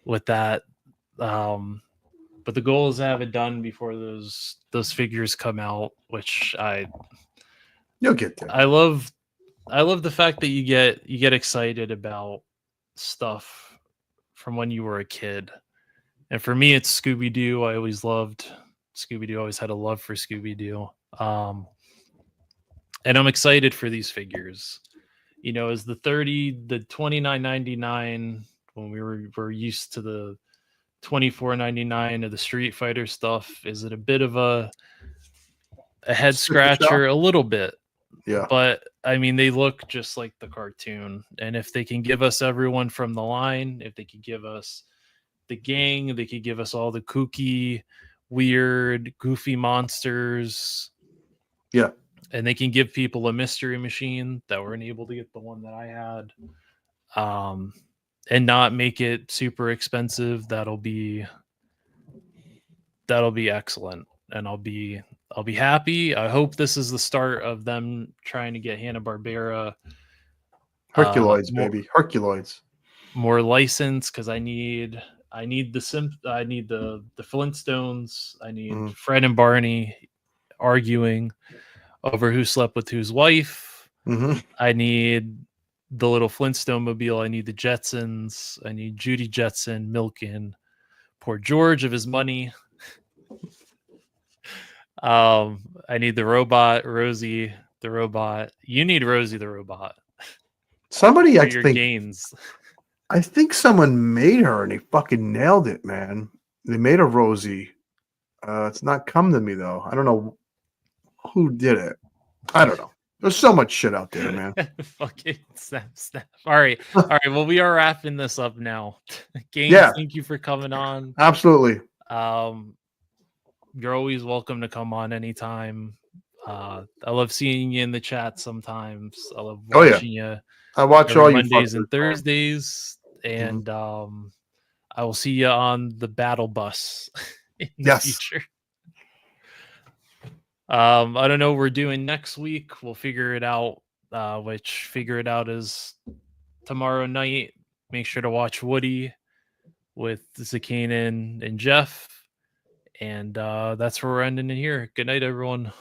with that. But the goal is to have it done before those figures come out, which you'll get there. I love I love the fact that you get excited about stuff from when you were a kid. And for me, it's Scooby Doo. I always loved Scooby Doo. Always had a love for Scooby Doo. And I'm excited for these figures. You know, as the 29.99 when we're used to the 24.99 of the Street Fighter stuff. Is it a bit of a head Sticker shock? scratcher? A little bit, Yeah. but I mean, they look just like the cartoon. And if they can give us everyone from the line, if they could give us the gang, they could give us all the kooky, weird, goofy monsters. Yeah. And they can give people a mystery machine that weren't able to get the one that I had. And not make it super expensive. That'll be excellent. And I'll be happy. I hope this is the start of them trying to get Hanna-Barbera Herculoids, more baby. Herculoids. license, because I need the Flintstones. I need Fred and Barney arguing over who slept with whose wife. I need the little Flintstone mobile. I need the Jetsons. I need Judy Jetson milking poor George of his money. I need the robot, Rosie the robot. You need Rosie the robot. Somebody, for your gains. I think someone made her and they fucking nailed it, man. They made a Rosie. It's not come to me though. I don't know who did it. I don't know. There's so much shit out there, man. Fucking snap. All right. Well, we are wrapping this up now. Gaines, thank you for coming on. Absolutely. You're always welcome to come on anytime. I love seeing you in the chat sometimes. I love watching you. I watch all Mondays and Thursdays, and I will see you on the battle bus in the future. I don't know what we're doing next week. We'll figure it out. Which figure it out is tomorrow night. Make sure to watch Woody with Zakane and Jeff. And that's where we're ending it here. Good night, everyone.